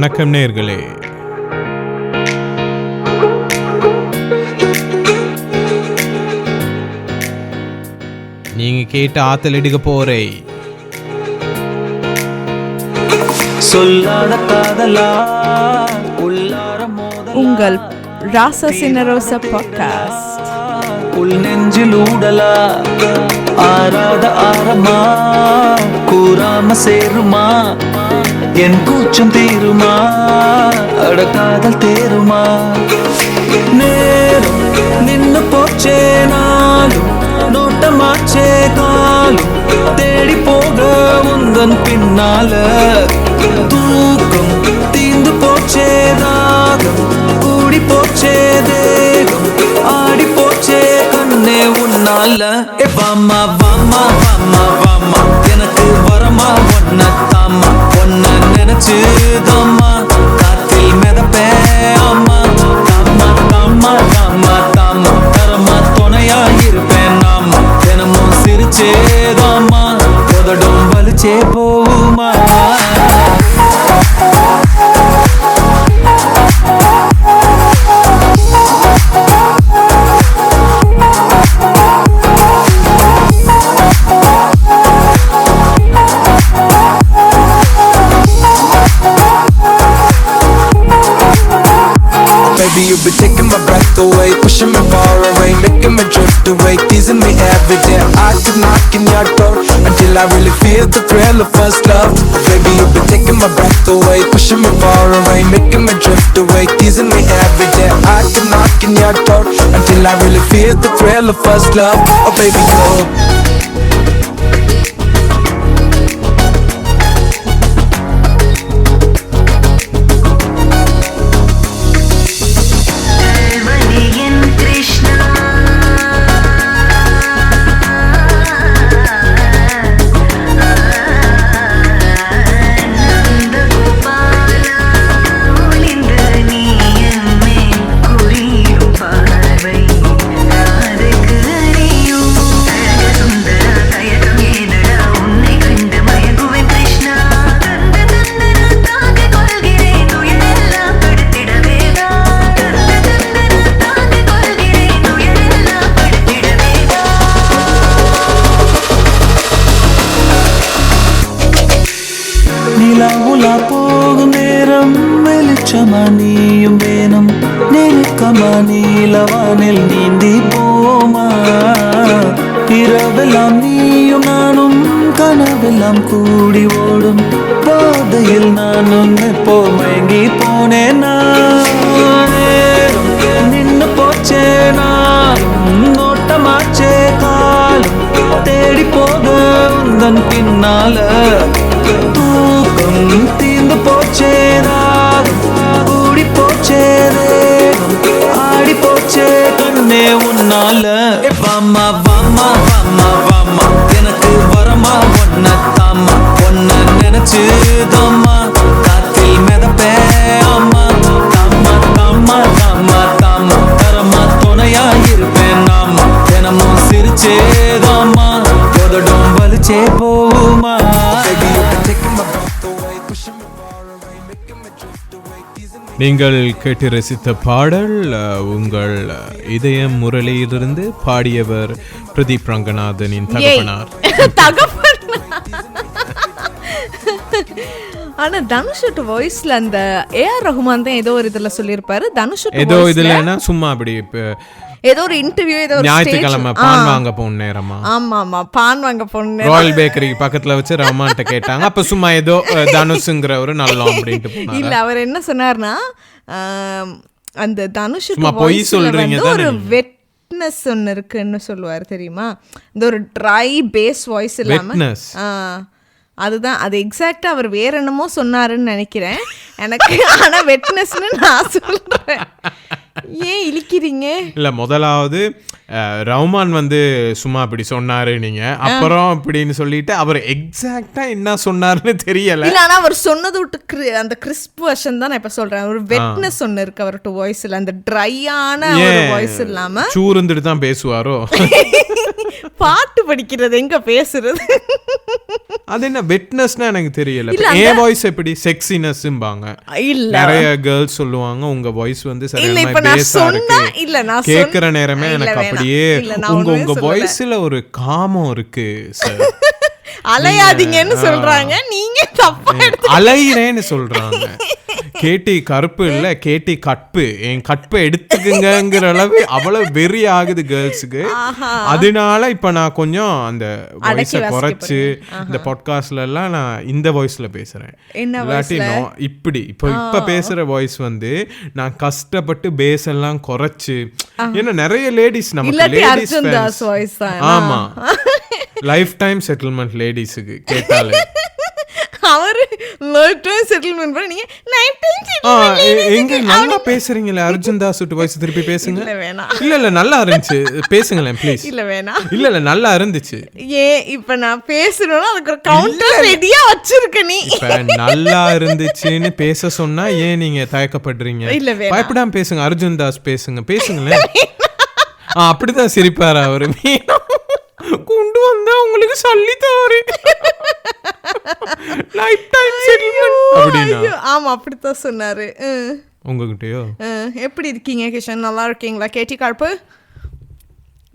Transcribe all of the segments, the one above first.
வணக்கம் நேயர்களே. நீங்க கேட்ட ஆத்தல் எடுக்க போறே சொல்லாத காதலா உள்ளார மோதலா உங்கள் ராசா சினரோசா பாட்காஸ்ட். உள் நெஞ்சில் ஊடலா ஆராத ஆரமா கூறாம சேருமா என் கூச்சம் தீருமா அடக்காதல் தேருமா நேரம் நின்னு போச்சே நாளும் நோட்டமாச்சே காலும் தேடி போக உந்தன் பின்னால தூக்கம் தீந்து போச்சே ராகம் கூடி போச்சே தேகம் ஆடி போச்சே கண்ணே உன்னால வாமா வாமா வாமா வாமா எனக்கு வரமா ஒன்ன தாமா ஒன்ன நினைச்சு தாமா காத்தில் மிதப்பே ஆமா தாமா தாமா தாமா தாமா தரமா துணையா இருப்பேன் நாமா தினமும் சிரிச்சேதாமா உதடும் வலிச்சே போகுமா Baby, you've been taking my breath away, pushing me far away, making me drift away, teasing me every day. I keep knocking your door until I really feel the thrill of first love. Baby, you've been taking my breath away, pushing me far away, making me drift away, teasing me every day. I keep knocking your door until I really feel the thrill of first love. Oh baby, go. நிலாவுலா போகும் நேரம் வெளிச்சமா நீயும் வேணும் நெருக்கமா நீலவானில் நீந்தி போமா இரவெல்லாம் நீயும் நானும் கனவெல்லாம் கூடி ஓடும் பாதையில் நான் உன்னை போ மயங்கி போனேன் நேரம் நின்னு போச்சே நாளும் நோட்டமாச்சே காலும் தேடி போக உந்தன் பின்னால தூக்கம் தீந்து போச்சே ராகம் கூடி போச்சே தேகம் ஆடி போச்சே கண்ணே உன்னால வாமா வாமா வாமா வாமா எனக்கு வரமா ஒன்ன தாமா ஒன்ன நினைச்சு தாமா காத்தில் மிதப்பே ஆமா தாமா தாமா தாமா தாமா தரமா துணையா இருப்பேன் நாமா தினமும் சிரிச்சேதாமா உதடும் வலிச்சே போகுமா நீங்கள் கேட்டு ரசித்த பாடல் உங்கள் இதயம் முரளியிலிருந்து பாடியவர் பிரதீப் ரங்கநாதனின் தகப்பனார். ஆனா தனுஷோட வாய்ஸ்ல அந்த ஏஆர் ரஹ்மான் தான் ஏதோ ஒரு இதுல சொல்லியிருப்பாரு. தனுஷோட ஏதோ இதுலன்னா சும்மா அப்படி ஏதோ ஒரு இன்டர்வியூ ஏதோ ஞாயிற்றுக்கிழமை பான் வாங்க போன நேரமா ஆமா பான் வாங்க போன ராயல் பேக்கரி பக்கத்துல வச்சு ரஹ்மான்ட்ட கேட்டாங்க. அப்ப சும்மா ஏதோ தனுஷுங்கிற ஒரு நல்லம் அப்படின்ட்டு இல்ல அவர் என்ன சொன்னார்னா அந்த தனுஷ் பொய் சொல்றீங்க ஒரு வெட்னஸ் ஒன்னு இருக்குன்னு சொல்லுவாரு தெரியுமா. இந்த ஒரு ட்ரை பேஸ் வாய்ஸ் இல்லாம அதுதான் அது எக்ஸாக்டா அவர் வேற என்னமோ சொன்னாருன்னு நினைக்கிறேன் எனக்கு. ஆனா வெட்னஸ்னு நான் சொல்றேன். ஏன் இழிக்கிறீங்க? இல்ல முதலாவது ரஹ்மான் சும்மா அப்படி சொன்னாரு நீங்க, அப்புறம் அப்படின்னு சொல்லிட்டு அவர் எக்ஸாக்டா என்ன சொன்னாருன்னு தெரியல. இல்ல ஆனா அவர் சொன்னது விட்டு அந்த கிறிஸ்ப் வெர்ஷன் தான் நான் இப்ப சொல்றேன். ஒரு வெட்னஸ் ஒன்னு இருக்கு அவர்ட்ட வாய்ஸ்ல, அந்த ட்ரையான ஒரு வாய்ஸ் இல்லாம சூருந்துட்டு தான் பேசுவாரோ. பாட்டு படிக்கிறது எங்க பேசுறது? அது என்ன வெட்னஸ்னா எனக்கு தெரியல. என் வாய்ஸ் எப்படி செக்ஸினஸ்ம்பாங்க, இல்ல நிறைய கேர்ள்ஸ் சொல்லுவாங்க உங்க வாய்ஸ் வந்து இல்ல சரியான இப்ப நான் பேஸா சொன்னா இருக்கு. இல்ல நான் கேக்குற நேரமே இல்ல, எனக்கு வேணாம். அப்படியே இல்ல, நான் உங்க ஒண்ணுமே சொல்லல. வாய்ஸ்ல ஒரு காமம் இருக்கு சார். அலையாதீங்கன்னு சொல்றாங்க, நீங்க தப்பா எடுத்து அலையிறேன்னு சொல்றாங்க. கேட்டி கருப்பு இல்ல, கேட்டி கற்பு, என் கற்பை எடுத்துக்குங்கிற அளவு அவ்வளவு வெறி ஆகுது கேர்ள்ஸுக்கு. அதனால இப்ப நான் கொஞ்சம் அந்த வாய்ஸை குறைச்சு இந்த பாட்காஸ்ட்ல எல்லாம் நான் இந்த வாய்ஸ்ல பேசுறேன். இல்லாட்டி இப்படி இப்ப பேசுற வாய்ஸ் வந்து நான் கஷ்டப்பட்டு பேஸ் எல்லாம் குறைச்சு, ஏன்னா நிறைய லேடிஸ் நமக்கு லேடிஸ் வாய்ஸ் தான். ஆமா, லைஃப் டைம் செட்டில்மெண்ட் லேடிஸுக்கு கேட்டாலே அவரு செட்டில்மெண்ட் பண்ணீங்க எங்க நல்லா பேசுறீங்களே அர்ஜுன் தாஸ் வாய்ஸ் திருப்பி பேசுங்க. இல்ல வேணாம். இல்ல நல்லா இருந்துச்சு, பேசுங்களேன் ப்ளீஸ். இல்ல வேணாம். இல்ல நல்லா இருந்துச்சு. ஏன் இப்ப நான் பேசணும்னா அதுக்கு ஒரு கவுண்டர் ரெடியா வச்சிருக்க நீ. இப்ப நல்லா இருந்துச்சுன்னு பேச சொன்னா ஏன் நீங்க தயக்கப்படுறீங்க? இல்ல வேணாம். பயப்படாம பேசுங்க, அர்ஜுன் தாஸ் பேசுங்களேன். அப்படிதான் சிரிப்பாரு அவரு. கொண்டு வந்தா உங்களுக்கு சொல்லி தவறு லைஃப் டைம் செட்டில்மெண்ட் அப்படினா. ஆமா அப்படிதான் சொன்னாரு. உங்ககிட்டயோ எப்படி இருக்கீங்க கிஷன்? நல்லா இருக்கீங்களா? கேட்டி கார்ப்பு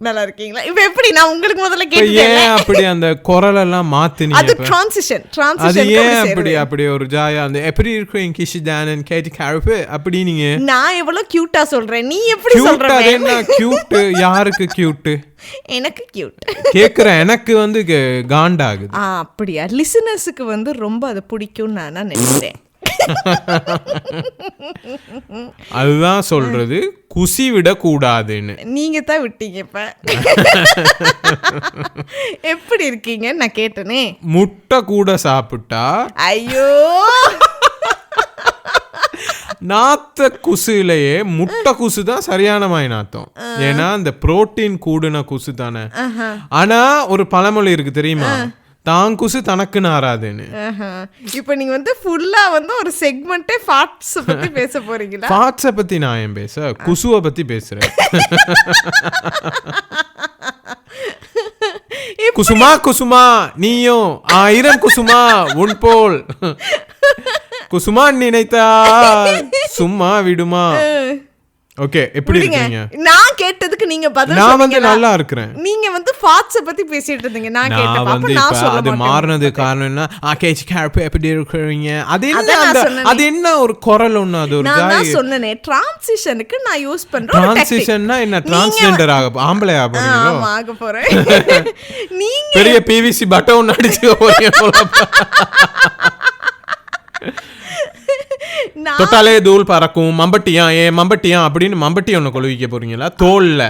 நல்லா இருக்கீங்களா? இப்ப எப்படி நான் உங்களுக்கு முதல்ல கேட்டேன், ஏன் அப்படி அந்த குரல் எல்லாம் மாத்துனீங்க? அது டிரான்சிஷன் அது ஏன் அப்படி ஒரு ஜாயா அந்த எப்படி இருக்கீங்க கிஷிதான் கேட்டி கார்ப்பு அப்படி நீங்க? நான் எவ்வளவு கியூட்டா சொல்றேன், நீ எப்படி சொல்ற? அது என்ன கியூட்? யாருக்கு கியூட்? எனக்கு கியூட் கேக்குறேன், எனக்கு வந்து காண்டாகுது. அப்படியா? லிசனர்ஸுக்கு வந்து ரொம்ப அது பிடிக்கும் நான் நினைக்கிறேன். அதுதான் சொல்றது, குசி விட கூடாதுன்னு. நீங்க தான் விட்டீங்க. இப்ப எப்படி இருக்கீங்க நான் கேட்டனே. முட்டை கூட சாப்பிட்டா ஐயோ நாத்த குசுலையே முட்டை குசு தான் சரியான மாதிரி நாத்தம். ஏன்னா அந்த புரோட்டீன் கூடுன குசு தானே. ஆனா ஒரு பழமொழி இருக்கு தெரியுமா, தான் குசு தனக்கு நாராதுன்னு. இப்ப நீங்க வந்து ஃபுல்லா வந்து ஒரு செக்மெண்டே ஃபாட்ஸ் பத்தி பேச போறீங்களா? ஃபாட்ஸ பத்தி நான் ஏன் பேச, குசுவை பத்தி பேசுறேன். குசுமா குசுமா நீயும் 1000 குசுமா உன் போல் குசுமா நினைத்தா சும்மா விடுமா. ஓகே, எப்படி இருக்கீங்க? நான் கேட்டதுக்கு நீங்க பதில் நான் வந்து நல்லா இருக்கேன். நீங்க வந்து ஃபாட்ஸ் பத்தி பேசிட்டு இருந்தீங்க, நான் கேட்டேன். அப்ப நான் சொல்ல அது மாறனது காரணம் என்ன? கேச்சி கார்ப்பு எப்படி இருக்கீங்க? அது என்ன ஒரு குரல் ஒண்ணு, அது ஒரு ஜாய். நான் சொன்னனே டிரான்சிஷனுக்கு நான் யூஸ் பண்றேன். டிரான்சிஷன்னா என்ன? டிரான்ஸ்ஜெண்டர் ஆம்பளை ஆக போறீங்களோ? ஆமா, ஆக போறேன். நீங்க பெரிய பிவிசி பட்டன் அடிச்சு போறீங்க. தொட்டாலே தூள் பறக்கும் மம்பட்டியா மம்பட்டியா அப்படின்னு மம்பட்டி ஒண்ணு கொழுவிக்க போறீங்களா தோல்ல?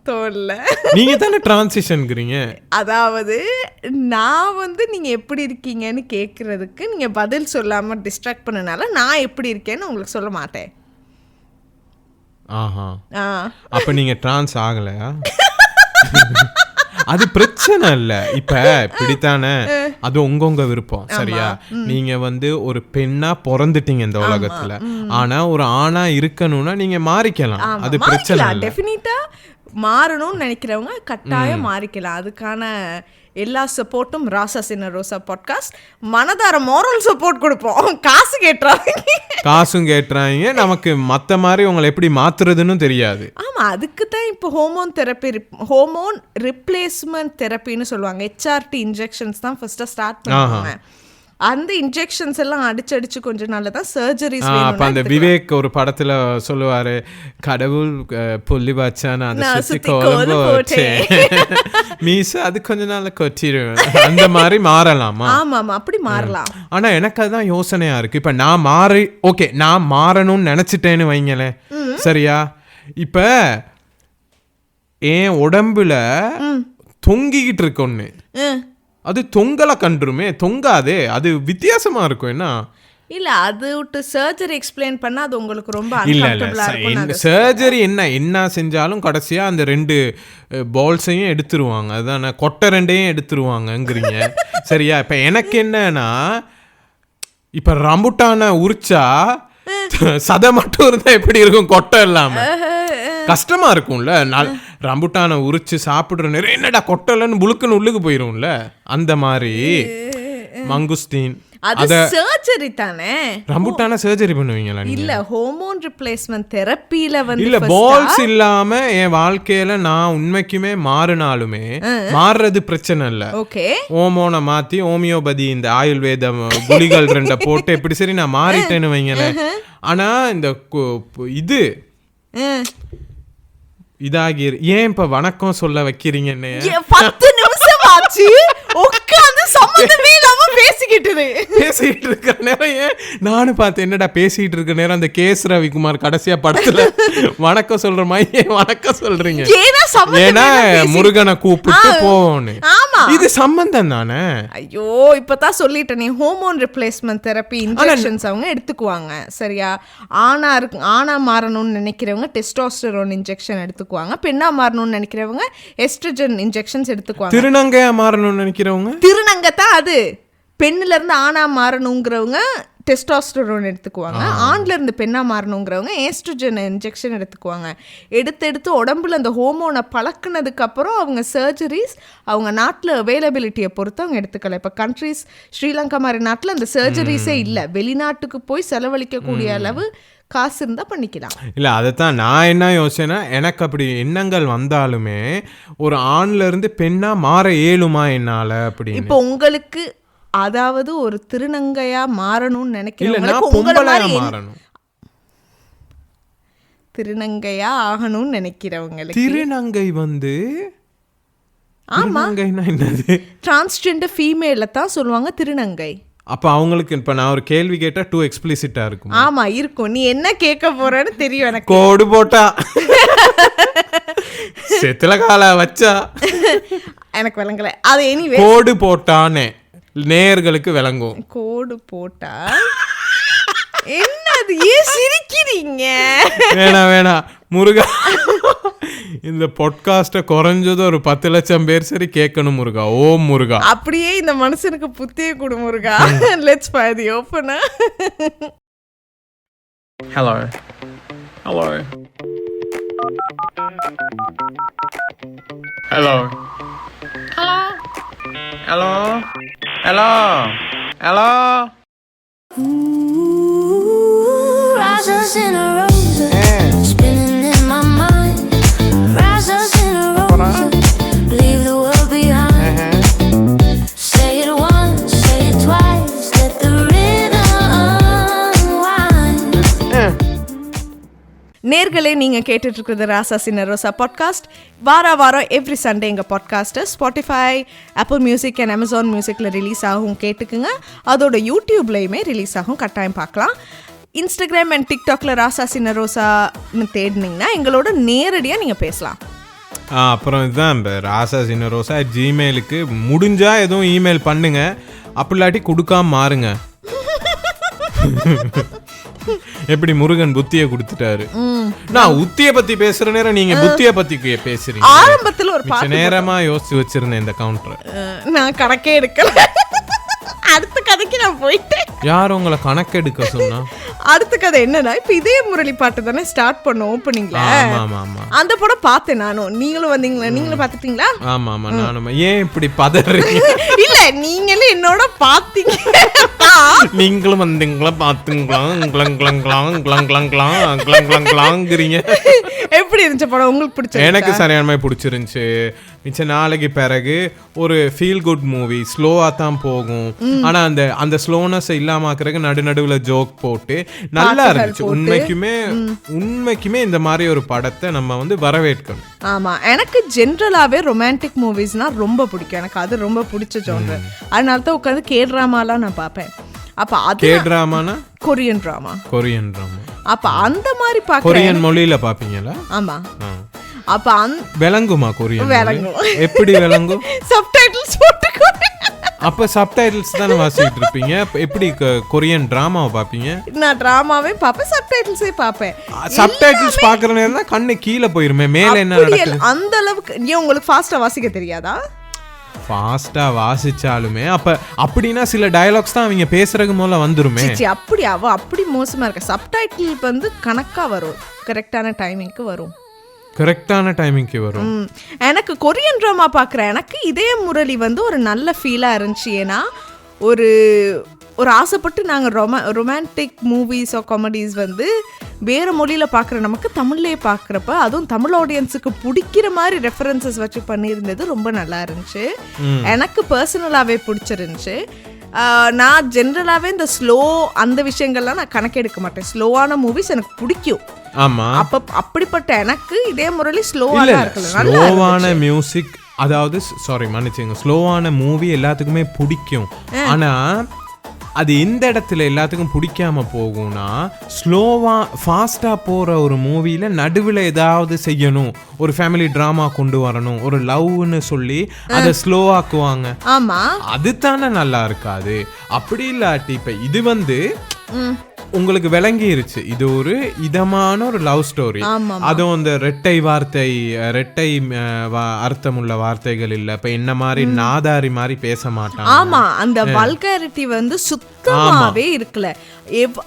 தோல்ல நீங்க தானே டிரான்சிஷன்ங்கிறீங்க. அதாவது நான் வந்து நீங்க எப்படி இருக்கீங்கன்னு கேக்குறதுக்கு நீங்க பதில் சொல்லாம டிஸ்ட்ராக்ட் பண்ணனால நான் எப்படி இருக்கேன்னு உங்களுக்கு சொல்ல மாட்டேன். ஆஹா, அப்ப நீங்க டிரான்ஸ் ஆகலையா? அது பிரச்சனை இல்ல. இப்ப இப்படித்தானே, அது உங்க விருப்பம். சரியா? நீங்க வந்து ஒரு பெண்ணா பிறந்துட்டீங்க இந்த உலகத்துல, ஆனா ஒரு ஆணா இருக்கணும்னா நீங்க மாறிக்கலாம். அது பிரச்சனை இல்ல. டெஃபினிட்டா மாறணும்னு நினைக்கிறவங்க கட்டாயம் மாறிக்கலாம். அதுக்கான எல்லா சப்போர்ட்டும் ராசா சின்ன ரோசா பாட்காஸ்ட் மனதார மோரல் சப்போர்ட் கொடுப்போம். காசு காசும் கேட்டுறாங்க. நமக்கு மத்த மாதிரி உங்களை எப்படி மாத்துறதுன்னு தெரியாது. ஆமா, அதுக்கு தான் இப்போ ஹோமோன் ரிப்ளேஸ்மெண்ட் தெரப்பின்னு சொல்லுவாங்க. HRT இன்ஜெக்ஷன்ஸ் தான் ஃபர்ஸ்டா ஸ்டார்ட் பண்ணுவாங்க. அந்த இன்ஜெக்ஷன்ஸ் எல்லாம் அடிச்சு கொஞ்ச நாள்ல தான் சர்ஜரிஸ். அப்ப அந்த விவேக் ஒரு படத்துல சொல்லுவாரு, கடவுள் புள்ளி வச்சான் அதை சுத்தி கோலம் போட்டேன் மீச அது கொஞ்ச நாள்ல கொட்டிடுவேன். அந்த மாதிரி மாறலாமா? ஆமா, அப்படி மாறலாம். ஆனா எனக்கு அதுதான் யோசனையா இருக்கு. இப்ப நான் நான் மாறணும்னு நினைச்சிட்டேன்னு வைங்களேன், சரியா? இப்ப என் உடம்புல தொங்கிக்கிட்டு இருக்கு ஒண்ணு, அது தொங்கலை கண்டுருமே, தொங்காதே, அது வித்தியாசமா இருக்கும். என்ன இல்ல, அது விட்டு சர்ஜரி எக்ஸ்பிளைன் பண்ணா அது உங்களுக்கு ரொம்ப அன்கம்ஃபர்ட்டபிளா இருக்கும். சர்ஜரி என்ன செஞ்சாலும் கடைசியா அந்த 2 பால்ஸையும் எடுத்துருவாங்க. அதான கொட்டை 2ஐயும் எடுத்துருவாங்கங்கிறீங்க. சரியா? இப்ப எனக்கு என்னன்னா, இப்ப ரம்புட்டான உரிச்சா சதை மட்டும் இருந்தா எப்படி இருக்கும்? கொட்டை இல்லாம கஷ்டமா இருக்கும்ல. ரம்புட்டானை உரிச்சு சாப்பிடுற நேரம் என்னடா கொட்டலன்னு புழுக்குன்னு உள்ளுக்கு போயிரும்ல, அந்த மாதிரி மங்குஸ்தீன். அது சர்ஜரி தானே. ரம்புட்டான சர்ஜரி பண்ணுவீங்களா நீங்க? இல்ல, ஹோமோன் ரிப்ளேஸ்மென்ட் தெரப்பில வந்து இல்ல பால்ஸ் இல்லாம என் வாழ்க்கையில நான் உண்மைக்குமே மாறினாலுமே மாறுறது பிரச்சனை இல்ல. ஓகே, ஹோமோனை மாத்தி ஹோமியோபதி இந்த ஆயுர்வேத குளிகள் 2 போட்டு எப்படி சரி நான் மாறிட்டேன்னு வைங்களேன். ஆனா இந்த இது இதாகி ஏன் இப்ப வணக்கம் சொல்ல வைக்கிறீங்கன்னு 10 நிமிஷம் ஆச்சு உட்கார்ந்து சம்பந்தமே இல்லாம பேசிக்கிட்டு இருக்கிற நேரம் ஏன் நானும் பார்த்தேன் என்னடா பேசிட்டு இருக்க நேரம் அந்த கேஸ் ரவிக்குமார் கடைசியா படத்துல வணக்கம் சொல்ற மாதிரி ஏன் வணக்கம் சொல்றீங்க? ஏன்னா முருகனை கூப்பிட்டு போவோன்னு. இது சம்பந்தம் தானே. ஐயோ, இப்பதான் சொல்லிட்டேனே, ஹோமோன் ரிப்ளேஸ்மென்ட் தெரப்பி இன்ஜெக்ஷன்ஸ் அவங்க எடுத்துக்குவாங்க சரியா. ஆணா மாறணும்னு நினைக்கிறவங்க டெஸ்டோஸ்டெரோன் இன்ஜெக்ஷன் எடுத்துக்குவாங்க, பெண்ணா மாறணும்னு நினைக்கிறவங்க எஸ்ட்ரோஜன் இன்ஜெக்ஷன்ஸ் எடுத்துக்குவாங்க. திருநங்கையா மாறணும்னு நினைக்கிறவங்க திருநங்கை தான் அது. பெண்ணுல இருந்து ஆணா மாறணுங்கிறவங்க டெஸ்டோஸ்டெரோன் எடுத்துக்குவாங்க, ஆண்ல இருந்து பெண்ணா மாறணுங்கிறவங்க ஏஸ்ட்ரோஜன் இன்ஜெக்ஷன் எடுத்துக்குவாங்க. எடுத்து உடம்புல அந்த ஹோமோனை பழக்கினதுக்கு அப்புறம் அவங்க சர்ஜரிஸ் அவங்க நாட்டில் அவைலபிலிட்டியை பொறுத்து அவங்க எடுத்துக்கல. இப்போ கண்ட்ரிஸ் ஸ்ரீலங்கா மாதிரி நாட்டில் அந்த சர்ஜரிஸே இல்லை, வெளிநாட்டுக்கு போய் செலவழிக்கக்கூடிய அளவு காசு இருந்தா பண்ணிக்கலாம். இல்ல அதைத்தான் நான் என்ன யோசிச்சேன்னா, எனக்கு அப்படி எண்ணங்கள் வந்தாலுமே ஒரு ஆண்ல இருந்து பெண்ணா மாற இயலுமா என்னால அப்படி. இப்போ உங்களுக்கு அதாவது ஒரு திருநங்கையா மாறணும்னு நினைக்கிறவங்களுக்கு திருநங்கையா ஆகணும்னு நினைக்கிறவங்களுக்கு திருநங்கை வந்து என்னது டிரான்ஸ்ஜெண்டர் ஃபீமேல தான் சொல்லுவாங்க திருநங்கை. அப்ப அவங்களுக்கு இப்ப நான் ஒரு கேள்வி கேட்டா டூ எக்ஸ்பிளிசிட்டா இருக்கும். ஆமா இருக்கும். நீ என்ன கேட்க போறன்னு தெரியும் எனக்கு. கோடு போட்டா செத்துல கால வச்சா எனக்கு விளங்கல அது. எனிவே கோடு போட்டானே நேயர்களுக்கு விளங்கும். கோடு போட்டா என்னது? ஏன் சிரிக்கிறீங்க? வேணாம் முருகா, இந்த பாட்காஸ்ட குறைஞ்சது ஒரு 10 லட்சம் பேர் சரி கேட்கணும் முருகா. ஓம் முருகா. அப்படியே இந்த மனுஷனுக்கு புத்திய கொடு முருகா. Let's try the opener. Hello Hello. Hello. Hello. Hello. Hello. Roses in a rose, spinning in my mind. Roses in a rose, leave the world behind. Say it once, say it twice, let the rhythm unwind. நேர்களே, நீங்கள் கேட்டுட்டு இருக்கிறது ராசா சின்ன ரோசா podcast. வாரம் every Sunday எங்கள் பாட்காஸ்ட்டை Spotify, apple music and Amazon மியூசிக்கில் release ஆகும், கேட்டுக்குங்க. அதோட யூடியூப்லேயுமே ரிலீஸ் ஆகும், கட்டாயம் பார்க்கலாம். இன்ஸ்டாகிராம் அண்ட் டிக்டாக்ல ராசா சின்ன ரோசான்னு தேடினீங்கன்னா எங்களோட நேரடியாக நீங்கள் பேசலாம். அப்புறம் இதுதான் இந்த ராசா சின்ன ரோசா ஜிமெயிலுக்கு முடிஞ்சா எதுவும் இமெயில் பண்ணுங்க, அப்படி இல்லாட்டி கொடுக்காம மாறுங்க. எப்படி முருகன் புத்திய கொடுத்துட்டாரு. நான் உத்திய பத்தி பேசுற நேரம் நீங்க புத்திய பத்தி பேசுறீங்க. ஆரம்பத்துல ஒரு நேரமா யோசிச்சு வச்சிருந்தேன் இந்த கவுண்டர். நான் கணக்கே எடுக்கல. அடுத்த கதைக்கு நான் போயிட்டேன். யார் உங்களை கணக்கெடுக்க சொன்னா? அடுத்த கதை என்னன்னா, இப்ப இதே முரளி பாட்டு தானே ஸ்டார்ட் பண்ணோம் ஓப்பனிங்ல. அந்த படம் பார்த்தேன் நானும். நீங்களும் வந்தீங்களா? நீங்களும் பாத்துட்டீங்களா? ஆமா ஆமா நானும். ஏன் இப்படி பதறீங்க? இல்ல நீங்களும் என்னோட பாத்தீங்க. நீங்களும் வந்தீங்களா பாத்தீங்களா? எப்படி இருந்துச்சு படம்? உங்களுக்கு பிடிச்சது? எனக்கு சரியான மாதிரி பிடிச்சிருந்துச்சு. மிச்ச நாளைக்கு பிறகு ஒரு ஃபீல் குட் மூவி, ஸ்லோவா தான் போகும், ஆனா அந்த ஸ்லோனஸ் இல்லாம நடுநடுவுல ஜோக் போட்டு நல்லா இருந்துச்சு. உண்மைக்குமே இந்த மாதிரி ஒரு படத்தை நம்ம வந்து வரவேற்கணும். ஆமா, எனக்கு ஜென்ரலாவே ரொமான்டிக் மூவிஸ்னா ரொம்ப பிடிக்கும். எனக்கு அது ரொம்ப பிடிச்ச ஜானர். அதனால தான் உட்காந்து கேட்ராமாலாம் நான் பார்ப்பேன். அப்ப அது கேட்ராமானா கொரியன் டிராமா. அப்ப அந்த மாதிரி பார்க்க கொரியன் மொழியில பாப்பீங்களா? ஆமா. அப்ப விளங்குமா கொரியன்? விளங்கும். எப்படி விளங்கும்? சப்டைட்டில்ஸ் போட்டுக்கோ. அப்ப சப்டைட்டில்ஸ் தானே வாசிட்டு இருப்பீங்க. எப்படி கொரியன் டிராமாவை பாப்பீங்க? நான் டிராமாவே பாப்பேன், சப்டைட்டில்ஸே பாப்பேன். சப்டைட்டில்ஸ் பாக்குற நேரம் தான் கண்ணு கீழே போயிருமே, மேல என்ன நடக்குது. அந்த அளவுக்கு ஏன் உங்களுக்கு ஃபாஸ்டா வாசிக்க தெரியாதா? ஃபாஸ்டா வாசிச்சாலுமே அப்படின்னா சில டயலாக்ஸ் தான் அவங்க பேசுறதுக்கு முதல்ல வந்துருமே. அப்படி மோசமா இருக்க. சப்டைட்டில் வந்து கணக்கா வரும், கரெக்டான டைமிங்க்கு வரும். கரெக்டான டைமிங்க்கு வரும். எனக்கு கொரியன் ட்ராமா பார்க்குற எனக்கு இதே முரளி வந்து ஒரு நல்ல ஃபீலாக இருந்துச்சு. ஏன்னா ஒரு ஆசைப்பட்டு நாங்கள் ரொமான்டிக் மூவிஸ் காமெடிஸ் வந்து வேறு மொழியில் பார்க்குற நமக்கு தமிழ்லேயே பார்க்குறப்ப அதுவும் தமிழ் ஆடியன்ஸுக்கு பிடிக்கிற மாதிரி ரெஃபரன்சஸ் வச்சு பண்ணியிருந்தது ரொம்ப நல்லா இருந்துச்சு. எனக்கு பர்சனலாகவே பிடிச்சிருந்துச்சு. நான் ஜென்ரலாகவே இந்த ஸ்லோ அந்த விஷயங்கள்லாம் நான் கணக்கெடுக்க மாட்டேன். ஸ்லோவான மூவிஸ் எனக்கு பிடிக்கும். ஆமா, அப்ப அப்படிப்பட்ட எனக்கு இதே முரளி ஸ்லோவான மியூசிக், அதாவது சாரி மன்னிச்சுங்க, ஸ்லோவான மூவி எல்லாத்துக்குமே பிடிக்கும். ஆனா அது எந்த இடத்துல எல்லாத்துக்கும் பிடிக்காம போகும்னா, ஸ்லோவா ஃபாஸ்டா போற ஒரு மூவில நடுவில் ஏதாவது செய்யணும், ஒரு ஃபேமிலி ட்ராமா கொண்டு வரணும், ஒரு லவ்னு சொல்லி அதை ஸ்லோவாக்குவாங்க. ஆமா, அது தானே நல்லா இருக்காது. அப்படி இல்லாட்டி இப்ப இது வந்து உங்களுக்கு விளங்கிருச்சு, இது ஒரு இதமான ஒரு லவ் ஸ்டோரி. அதுவும் அந்த ரெட்டை அர்த்தமுள்ள வார்த்தைகள் இல்ல. இப்ப என்ன மாதிரி நாதாரி மாதிரி பேச மாட்டாங்க. ஆமா, அந்த வல்காரிட்டி வந்து சுத்தமாவே இருக்குல்ல.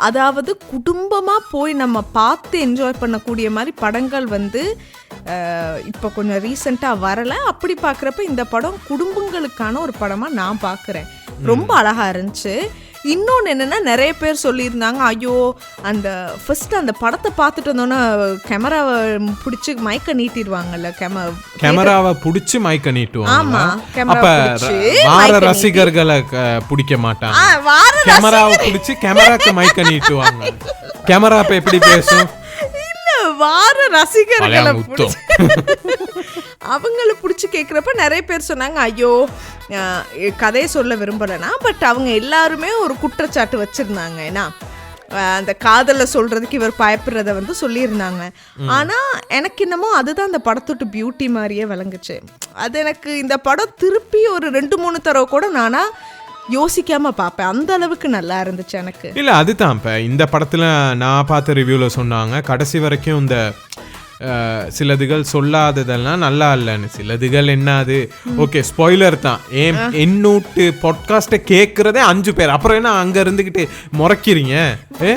அதாவது குடும்பமா போய் நம்ம பார்த்து என்ஜாய் பண்ணக்கூடிய மாதிரி படங்கள் வந்து இப்போ கொஞ்சம் ரீசெண்டாக வரல. அப்படி பார்க்குறப்ப இந்த படம் குடும்பங்களுக்கான ஒரு படமாக நான் பார்க்குறேன். ரொம்ப அழகா இருந்துச்சு. இன்னொன்று என்னென்னா, நிறைய பேர் சொல்லியிருந்தாங்க, ஐயோ அந்த ஃபர்ஸ்ட் அந்த படத்தை பார்த்துட்டு வந்தோன்னே கேமராவை பிடிச்சி மயக்க நீட்டிடுவாங்கல்ல, கேமராவை பிடிச்சி மயக்க நீட்டுவாங்க. அப்ப வார ரசிகர்களை பிடிக்க மாட்டாங்க, கேமராவை பிடிச்சி கேமராக்கு மயக்க நீட்டுவாங்க. கேமரா இப்ப எப்படி பேசும்? வார ரசிகர்களை அவங்கள பிடிச்சி கேட்குறப்ப நிறைய பேர் சொன்னாங்க, ஐயோ கதையை சொல்ல விரும்பலைன்னா, பட் அவங்க எல்லாருமே ஒரு குற்றச்சாட்டு வச்சுருந்தாங்க. ஏன்னா அந்த காதலை சொல்கிறதுக்கு இவர் பயப்படுறத வந்து சொல்லியிருந்தாங்க. ஆனால் எனக்கு என்னமோ அதுதான் அந்த படத்தோட பியூட்டி மாதிரியே விளங்குச்சு. அது எனக்கு இந்த படம் திருப்பி ஒரு 2-3 தடவை கூட நானா யோசிக்காம பார்ப்பேன். அந்த அளவுக்கு நல்லா இருந்துச்சு எனக்கு. இல்லை அதுதான் இப்போ இந்த படத்தில் நான் பார்த்த ரிவ்யூவில் சொன்னாங்க, கடைசி வரைக்கும் இந்த சிலதுகள் சொல்லாததெல்லாம் நல்லா இல்லைன்னு. சிலதுகள் என்னது ஓகே ஸ்பாய்லர் தான். என்னூட்டு பாட்காஸ்ட்டை கேட்கறதே 5 பேர், அப்புறம் என்ன அங்க இருந்துகிட்டு முறைக்கிறீங்க,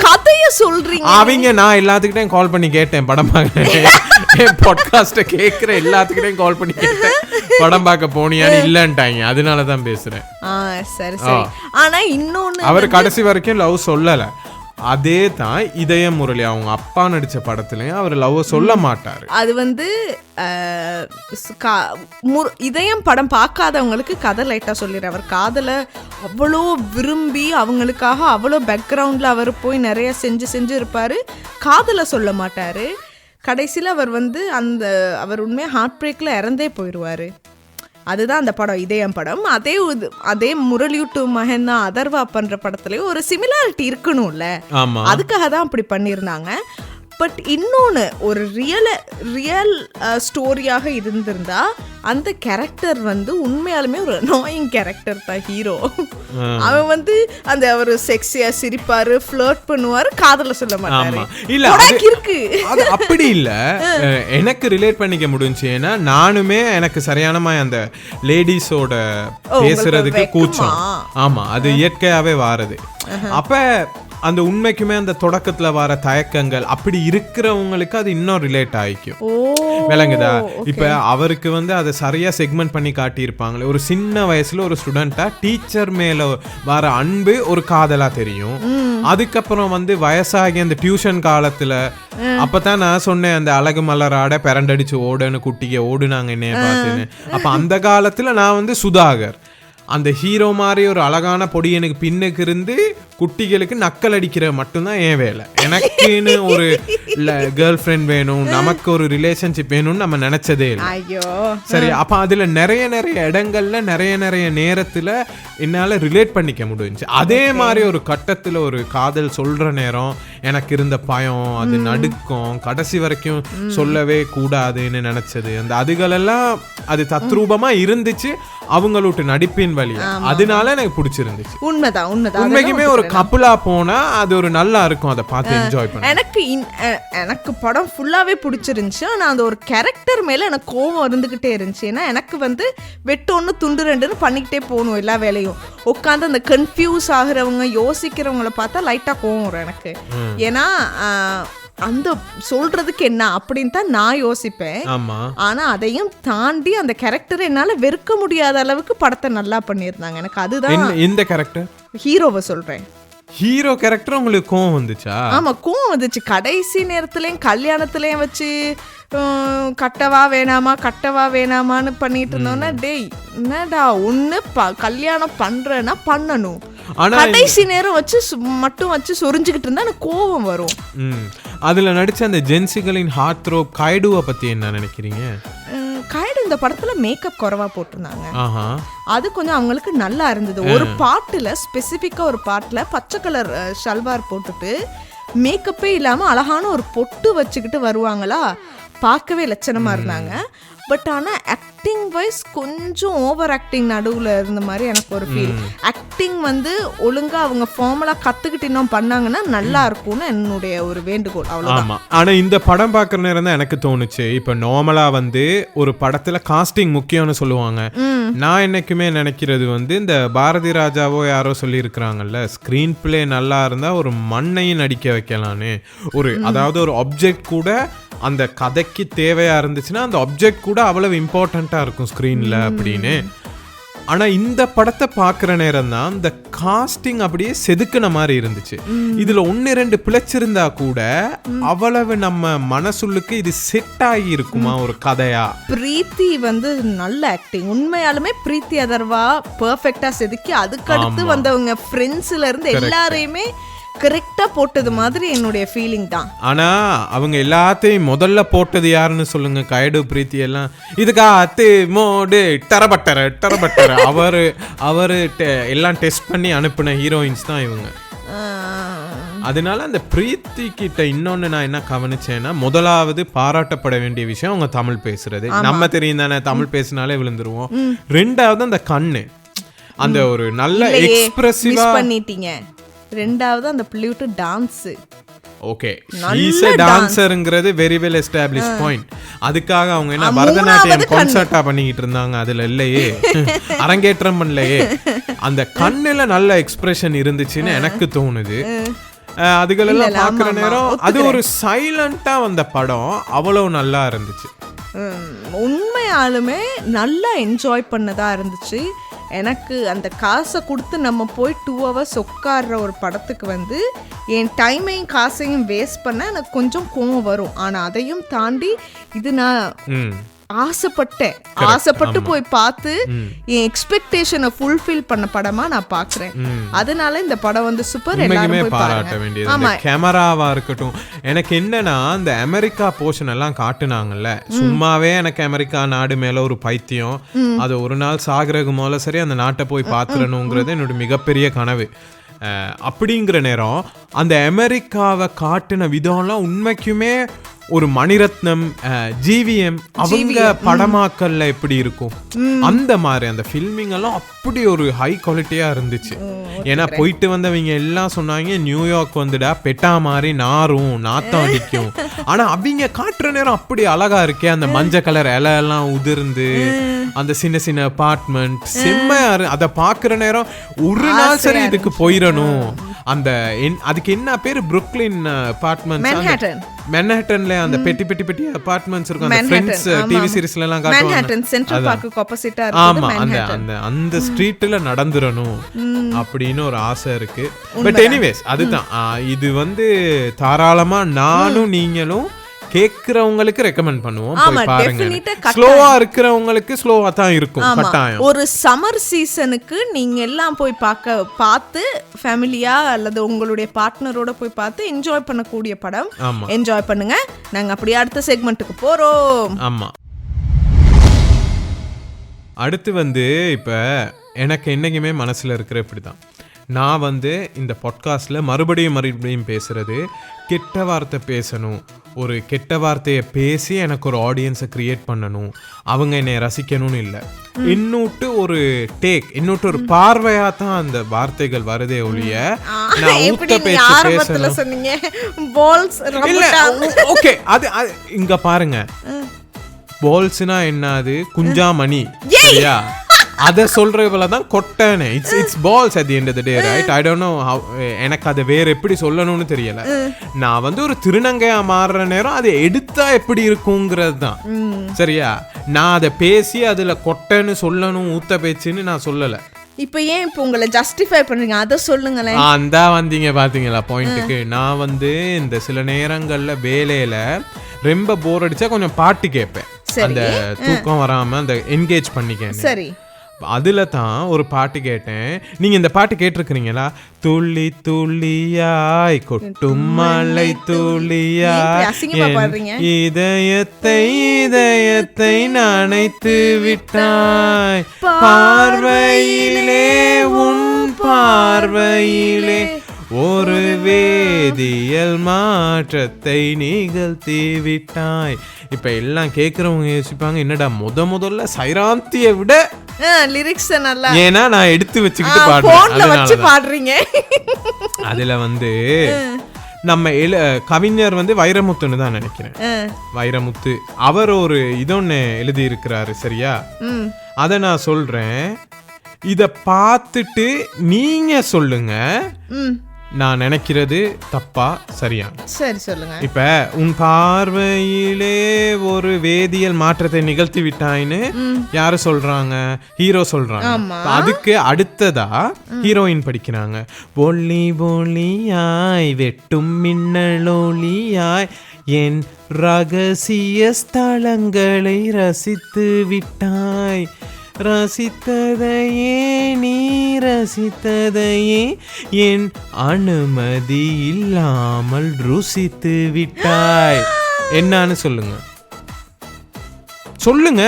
கதைய சொல்றீங்க. அவங்க நான் எல்லாத்துக்கிட்டையும் கால் பண்ணி கேட்டேன் படம் பார்க்க, பாட்காஸ்ட்டை கேட்குற எல்லாத்துக்கிட்டையும் கால் பண்ணி கேட்டேன் படம் பார்க்க போனியான்னு இல்லைன்ட்டாங்க. அதனால தான் பேசுறேன். சரி சரி. ஆனா இன்னொன்னு, அவர் கடைசி வரைக்கும் லவ் சொல்லலை. அதே தான் இதய முரளி அவங்க அப்பா நடிச்ச படத்துலயும் அவர் லவ் சொல்ல மாட்டாரு. அது வந்து இதயம் படம் பார்க்காதவங்களுக்கு கதை லைட்டா சொல்லிடுற. அவர் காதலை அவ்வளோ விரும்பி அவங்களுக்காக அவ்வளோ பேக்ரவுண்ட்ல அவர் போய் நிறைய செஞ்சு இருப்பாரு. காதலை சொல்ல மாட்டாரு. கடைசியில் அவர் வந்து அவர் உண்மையாக ஹார்ட் பிரேக்கில் இறந்தே போயிடுவார். அதுதான் அந்த படம் இதயம் படம். அதே முரளி டு மகன் தான் அதர்வா பண்ற படத்துலயும் ஒரு சிமிலாரிட்டி இருக்கணும்ல, அதுக்காக தான் அப்படி பண்ணியிருந்தாங்க. பட் இன்னொன்று, ஒரு ரியல் ஸ்டோரியாக இருந்திருந்தா அந்த கேரக்டர் வந்து உண்மையாலுமே ஒரு அனாயிங் கேரக்டர் தான். ஹீரோ அவன் வந்து அந்த ஒரு செக்ஸியா சிரிப்பாரு, ஃப்ளர்ட் பண்ணுவாரு, காதல சொல்ல மாட்டாரு. இல்ல இருக்கு அது அப்படி இல்ல. எனக்கு ரிலேட் பண்ணிக்க முடிஞ்சு. ஏன்னா நானுமே எனக்கு சரியான அந்த லேடிஸோட பேசுறதுக்கு கூச்சம். ஆமா, அது இயற்கையாவே வாரது. அப்ப அந்த உண்மைக்குமே அந்த தொடக்கத்துல வர தயக்கங்கள் அப்படி இருக்கிறவங்களுக்கு அது இன்னும் ரிலேட் ஆயிக்கும். விளங்குதா? இப்ப அவருக்கு வந்து அதை சரியா செக்மெண்ட் பண்ணி காட்டியிருப்பாங்களே. ஒரு சின்ன வயசுல ஒரு ஸ்டூடெண்டா டீச்சர் மேல வர அன்பு ஒரு காதலா தெரியும். அதுக்கப்புறம் வந்து வயசாகி அந்த டியூஷன் காலத்துல அப்பதான் நான் சொன்னேன், அந்த அழகு மலராட பிறண்டடிச்சு ஓடுன்னு குட்டிக்கு ஓடுனாங்க என்னைய பார்த்துன்னு. அப்ப அந்த காலத்துல நான் வந்து சுதாகர் அந்த ஹீரோ மாதிரி ஒரு அழகான பொடி எனக்கு பின்னுக்கு இருந்து குட்டிகளுக்கு நக்கல் அடிக்கிற மட்டும்தான் என் வேலை. எனக்குன்னு ஒரு கேர்ள் ஃப்ரெண்ட் வேணும், நமக்கு ஒரு ரிலேஷன்ஷிப் வேணும்னு நம்ம நினைச்சதே இல்லை. சரி, அப்ப அதுல நிறைய இடங்கள்ல நிறைய நேரத்துல என்னால ரிலேட் பண்ணிக்க முடிஞ்சு. அதே மாதிரி ஒரு கட்டத்துல ஒரு காதல் சொல்ற நேரம் எனக்கு இருந்த பயம், அது நடுக்கம், கடைசி வரைக்கும் சொல்லவே கூடாதுன்னு நினைச்சது, அந்த அதுகளெல்லாம் அது தத்ரூபமா இருந்துச்சு அவங்களோட நடிப்பின் வழி. அதனால எனக்கு பிடிச்சிருந்துச்சு. உண்மைதான். உண்மைக்குமே ஒரு கப்புலா போனா அது ஒரு நல்லா இருக்கும், அதை பார்த்து என்ஜாய் பண்ண. எனக்கு படம் ஃபுல்லாவே பிடிச்சிருந்துச்சு. ஆனா அந்த ஒரு கேரக்டர் மேல எனக்கு கோவம் இருந்துகிட்டே இருந்துச்சு. ஏன்னா எனக்கு வந்து வெட்டு 1 துண்டு 2ன்னு பண்ணிக்கிட்டே போகணும் எல்லா வேலையும். உட்காந்து அந்த கன்ஃபியூஸ் ஆகுறவங்க யோசிக்கிறவங்கள பார்த்தா லைட்டா கோவம் வரும் எனக்கு. ஏன்னா அந்த சொல்றதுக்கு என்ன அப்படின்னு தான் நான் யோசிப்பேன். ஆமா. ஆனா அதையும் தாண்டி அந்த கேரக்டரை என்னால வெறுக்க முடியாத அளவுக்கு படத்தை நல்லா பண்ணியிருந்தாங்க. எனக்கு அதுதான். இந்த கேரக்டர் ஹீரோவை சொல்றேன். ஹீரோ கேரக்டர் உங்களுக்கு கோவம் வந்துச்சா? ஆமா, கோவம் வந்துச்சு. கடைசி நேரத்துலயும் கல்யாணத்துலயும் வச்சு கட்டவா வேணாமான்னு பண்ணிட்டு இருந்தோம்னா, டேய் என்னடா ஒண்ணு கல்யாணம் பண்றேன்னா பண்ணணும், கடைசி நேரம் வச்சு மட்டும் வச்சு சொரிஞ்சுக்கிட்டு இருந்தா எனக்கு கோவம் வரும். அதுல நடிச்ச அந்த ஜென்சிகளின் ஹார்ட் த்ரோப் கைடுவை பத்தி என்ன நினைக்கிறீங்க? கைடு இந்த படத்துல மேக்கப் குறைவா போட்டிருந்தாங்க. அது கொஞ்சம் அவங்களுக்கு நல்லா இருந்தது. ஒரு பாட்டுல ஸ்பெசிஃபிக்கா ஒரு பாட்டுல பச்சை கலர் ஷல்வார் போட்டுட்டு மேக்கப்பே இல்லாம அழகான ஒரு பொட்டு வச்சுக்கிட்டு வருவாங்களா, பார்க்கவே லட்சணமா இருந்தாங்க. பட் ஆனால் ஆக்டிங் வைஸ் கொஞ்சம் ஓவர் ஆக்டிங் நடுவில் இருந்த மாதிரி எனக்கு ஒரு ஃபீல். ஆக்டிங் வந்து ஒழுங்காக அவங்க ஃபார்மலாக கற்றுக்கிட்டு இன்னும் பண்ணாங்கன்னா நல்லா இருக்கும்னு என்னுடைய ஒரு வேண்டுகோள். அவ்வளோதான். ஆனால் இந்த படம் பார்க்குற நேரம் தான் எனக்கு தோணுச்சு, இப்போ நார்மலாக வந்து ஒரு படத்தில் காஸ்டிங் முக்கியம்னு சொல்லுவாங்க. நான் என்னைக்குமே நினைக்கிறது வந்து இந்த பாரதி ராஜாவோ யாரோ சொல்லியிருக்கிறாங்கல்ல, ஸ்க்ரீன் பிளே நல்லா இருந்தால் ஒரு மண்ணையும் நடிக்க வைக்கலான்னு. அதாவது ஒரு ஆப்ஜெக்ட் கூட அந்த கதைக்கு தேவையா இருந்துச்சுன்னா அந்த ஆப்ஜெக்ட் கூட அவ்வளவு இம்பார்ட்டண்டா இருக்கும் ஸ்கிரீன்ல அப்படின்னு. ஆனா இந்த படத்தை பாக்குற நேரம் தான் இந்த காஸ்டிங் அப்படியே செதுக்குன மாதிரி இருந்துச்சு. இதுல 1-2 பிழைச்சிருந்தா கூட அவ்வளவு நம்ம மனசுள்ளுக்கு இது செட் ஆகி இருக்குமா ஒரு கதையா. பிரீத்தி வந்து நல்ல ஆக்டிங், உண்மையாலுமே பிரீத்தி அதர்வா பெர்ஃபெக்டா செதுக்கி அதுக்கடுத்து வந்தவங்க ஃப்ரெண்ட்ஸ்ல இருந்து எல்லாரையுமே கரெக்டா போட்டது மாதிரி என்னுடைய ஃபீலிங் தான். ஆனா அவங்க எல்லாத்தையும் முதல்ல போட்டது யாருன்னு சொல்லுங்க? கைடு பிரீத்தி எல்லாம் இதுக்கா அத்து மோடு டரபட்டர அவரு எல்லாம் டெஸ்ட் பண்ணி அனுப்பின ஹீரோயின்ஸ் தான் இவங்க. அதனால அந்த பிரீத்தி கிட்ட இன்னொன்னு நான் என்ன கவனிச்சேன்னா, முதலாவது பாராட்டப்பட வேண்டிய விஷயம் அவங்க தமிழ் பேசுறது. நம்ம தெரியும் தானே, தமிழ் பேசினாலே விழுந்துருவோம். ரெண்டாவது அந்த கண்ணு, அந்த ஒரு நல்ல எக்ஸ்பிரசிவா பண்ணிட்டீங்க. ரெண்டாவது அந்த பிள்ளையோட டான்ஸ். ஓகே, ஷீஸ் எ டான்சர்ங்கிறது வெரி வெல் எஸ்டாப்லிஷ் பாயிண்ட். அதுக்காக அவங்க என்ன பரதநாட்டியம் கான்சர்ட்டா பண்ணிக்கிட்டு இருந்தாங்க? அதுல இல்லையே, அரங்கேற்றம் பண்ணலையே. அந்த கண்ணுல நல்ல எக்ஸ்பிரஷன் இருந்துச்சுன்னு எனக்கு தோணுது. அதுகளெல்லாம் பாக்குற நேரம் அது ஒரு சைலண்டா வந்த படம் அவ்வளவு நல்லா இருந்துச்சு. உண்மையாலுமே நல்லா என்ஜாய் பண்ணதா இருந்துச்சு. எனக்கு அந்த காசை கொடுத்து நம்ம போய் 2 hours உட்கார்ற ஒரு படத்துக்கு வந்து என் டைமையும் காசையும் வேஸ்ட் பண்ண எனக்கு கொஞ்சம் கோவம் வரும். ஆனால் அதையும் தாண்டி இது நான் ஆசைப்பட்டு போய் பார்த்து என் எக்ஸ்பெக்டேஷனை ஃபுல்ஃபில் பண்ண படமா நான் பாக்குறேன். அதனால இந்த படம் வந்து சூப்பர். எல்லாரும் போய் பாராட்ட வேண்டியது. கேமராவா இருக்கட்டும், எனக்கு என்னன்னா இந்த அமெரிக்கா போர்ஷன் எல்லாம் காட்டுனாங்கல்ல, சும்மாவே எனக்கு அமெரிக்கா நாடு மேல ஒரு பைத்தியம். அது ஒரு நாள் சாகரகு போல சரி அந்த நாட்டை போய் பாத்துறணுங்கிறது என்னோட மிகப்பெரிய கனவு. அப்படிங்கிற நேரம் அந்த அமெரிக்காவை காட்டின விதம்லாம் உண்மைக்குமே ஒரு மணிரத்னம், ஜிவிஎம் அவங்க படமாக்கல்ல எப்படி இருக்கும் அந்த மாதிரி அந்த ஃபில்மிங் எல்லாம் அப்படி ஒரு ஹை குவாலிட்டியா இருந்துச்சு. ஏன்னா போயிட்டு வந்தவங்க எல்லாம் சொன்னாங்க நியூயார்க் வந்துடா பெட்டா மாதிரி நாத்தம் அடிக்கும். ஆனா அவங்க காட்டுற நேரம் அப்படி அழகா இருக்கே, அந்த மஞ்சள் கலர் இலை எல்லாம் உதிர்ந்து அந்த சின்ன சின்ன அபார்ட்மெண்ட் செம்மையா. அதை பாக்குற நேரம் ஒரு நாள் சரி இதுக்கு போயிடணும். அந்த அதுக்கு என்ன பேரு, புருக்லின் அபார்ட்மெண்ட்ஸ், மென்ஹாட்டன்ல அந்த பெட்டி அபார்ட்மெண்ட்ஸ் இருக்கும். அந்த ஃப்ரெண்ட்ஸ் டிவி சீரிஸ்ல எல்லாம் காட்டுவாங்க. சென்ட்ரல் பார்க்குக்கு ஆப்போசிட்டா இருக்கு. ஆமா, அந்த ஸ்ட்ரீட்ல நடந்துறணும் அப்படின்னு ஒரு ஆசை இருக்கு. பட் எனிவேஸ் அதுதான், இது வந்து தாராளமா நானும் நீங்களும் கேக்குறவங்களுக்கு ரெக்கமெண்ட் பண்ணுவோம். போய் பாருங்க. ஸ்லோவா இருக்கிறவங்களுக்கு ஸ்லோவா தான் இருக்கும் கட்டாயம். ஒரு சம்மர் சீசனுக்கு நீங்க எல்லாம் போய் பார்த்து ஃபேமிலியா அல்லது உங்களுடைய பார்ட்னரோட போய் பார்த்து என்ஜாய் பண்ணக்கூடிய படம். என்ஜாய் பண்ணுங்க. நாங்க அப்படியே அடுத்த செக்மெண்ட்டுக்கு போறோம். ஆமா, அடுத்து வந்து இப்ப எனக்கு என்னைக்குமே மனசுல இருக்கிற இப்படிதான், நான் வந்து இந்த பாட்காஸ்ட்ல மறுபடியும் பேசுறது, கெட்ட வார்த்தை பேசணும், ஒரு கெட்ட வார்த்தையை பேசி எனக்கு ஒரு ஆடியன்ஸை கிரியேட் பண்ணணும், அவங்க என்னை ரசிக்கணும்னு இல்லை. இன்னொட்டு ஒரு ஒரு பார்வையா தான் அந்த வார்த்தைகள் வருதே ஒழிய நான் ஊத்த பேச்சு பேசணும். ஓகே, அது இங்க பாருங்க, பால்ஸ்னா என்னது, குஞ்சாமணி, சரியா? அத சொல்ற போல தான் கொட்டனை. It's balls at the end of the day, right? I don't know how. எனக்கு அதை வேற எப்படி சொல்லணும்னு தெரியல. நான் வந்து ஒரு திருநங்கையா மாறுற நேரம் அதை எடுத்தா எப்படி இருக்குங்கிறது தான். சரியா? நான் அதை பேசி அதுல கொட்டைன்னு சொல்லணும், ஊத்த பேச்சுன்னு நான் சொல்லல. இப்போ ஏன் இப்போ உங்களை ஜஸ்டிஃபை பண்றீங்க, அதை சொல்லுங்களேன். அந்த வந்தீங்க பாத்தீங்களா பாயிண்ட்டுக்கு. நான் வந்து இந்த சில நேரங்கள்ல வேலையில ரொம்ப போர் அடிச்சா கொஞ்சம் பாட்டு கேட்பேன், அந்த தூக்கம் வராம அந்த என்கேஜ் பண்ணிக்கேன். சரி, அதுல தான் ஒரு பாட்டு கேட்டேன். நீங்க இந்த பாட்டு கேட்டிருக்கிறீங்களா? துள்ளி துள்ளியாய் கொட்டும் மலை துள்ளியாய் இதயத்தை இதயத்தை நனைத்து விட்டாய், பார்வையிலே உன் பார்வையிலே ஒரு வேதியியல் மாற்றத்தை நிகழ்த்தி விட்டாய். இப்ப எல்லாம் கேட்கறவங்க யோசிப்பாங்க, என்னடா முதல்ல சைராந்தியை விட லிரிக்ஸ் நல்லா, ஏன்னா நான் எடுத்து வச்சுக்கிட்டு பாடுறீங்க. அதுல வந்து நம்ம கவிஞர் வந்து வைரமுத்துன்னு தான் நினைக்கிறேன். வைரமுத்து அவர் ஒரு இதொன்னு எழுதி இருக்கிறாரு. சரியா? அத நான் சொல்றேன், இத பார்த்துட்டு நீங்க சொல்லுங்க நான் நினைக்கிறது தப்பா சரியா. சரி, சொல்லுங்க. இப்ப உன் பார்வையிலே ஒரு வேதியியல் மாற்றத்தை நிகழ்த்தி விட்டாயின்னு யாரு சொல்றாங்க? ஹீரோ சொல்றாங்க. அதுக்கு அடுத்ததா ஹீரோயின் படிக்கிறாங்க. ஒளி ஒளியாய் வெட்டும் மின்னலொளியாய் என் ரகசிய ஸ்தலங்களை ரசித்து விட்டாய், ரசித்ததையே நீ ரசித்ததையே என் அனுமதி இல்லாமல் ருசித்து விட்டாய். என்னன்னு சொல்லுங்க சொல்லுங்க.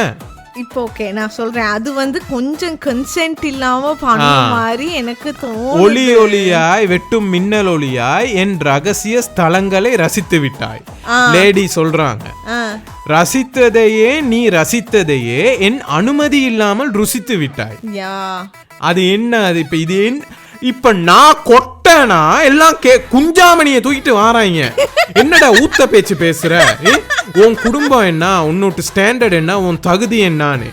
இப்போ ஓகே, நான் சொல்றேன். அது வந்து கொஞ்சம் கன்சென்ட் இல்லாம பண்ண மாதிரி எனக்கு தோணுது. ஒளி ஒளியாய் வெட்டும் மின்னல் ஒளியாய் என் ரகசிய ஸ்தலங்களை ரசித்து விட்டாய். லேடி சொல்றாங்க, ரசித்ததையே நீ ரசித்ததையே என் அனுமதி இல்லாமல் ருசித்து விட்டாய். அது என்ன? அது இப்ப இது இப்ப நான் கொட்டனா எல்லாம் குஞ்சாமணியை தூக்கிட்டு வாராங்க. என்னடா ஊத்த பேச்சு பேசுற? உன் குடும்பம் என்ன, உன்னோட ஸ்டாண்டர்ட் என்ன, உன் தகுதி என்னன்னு.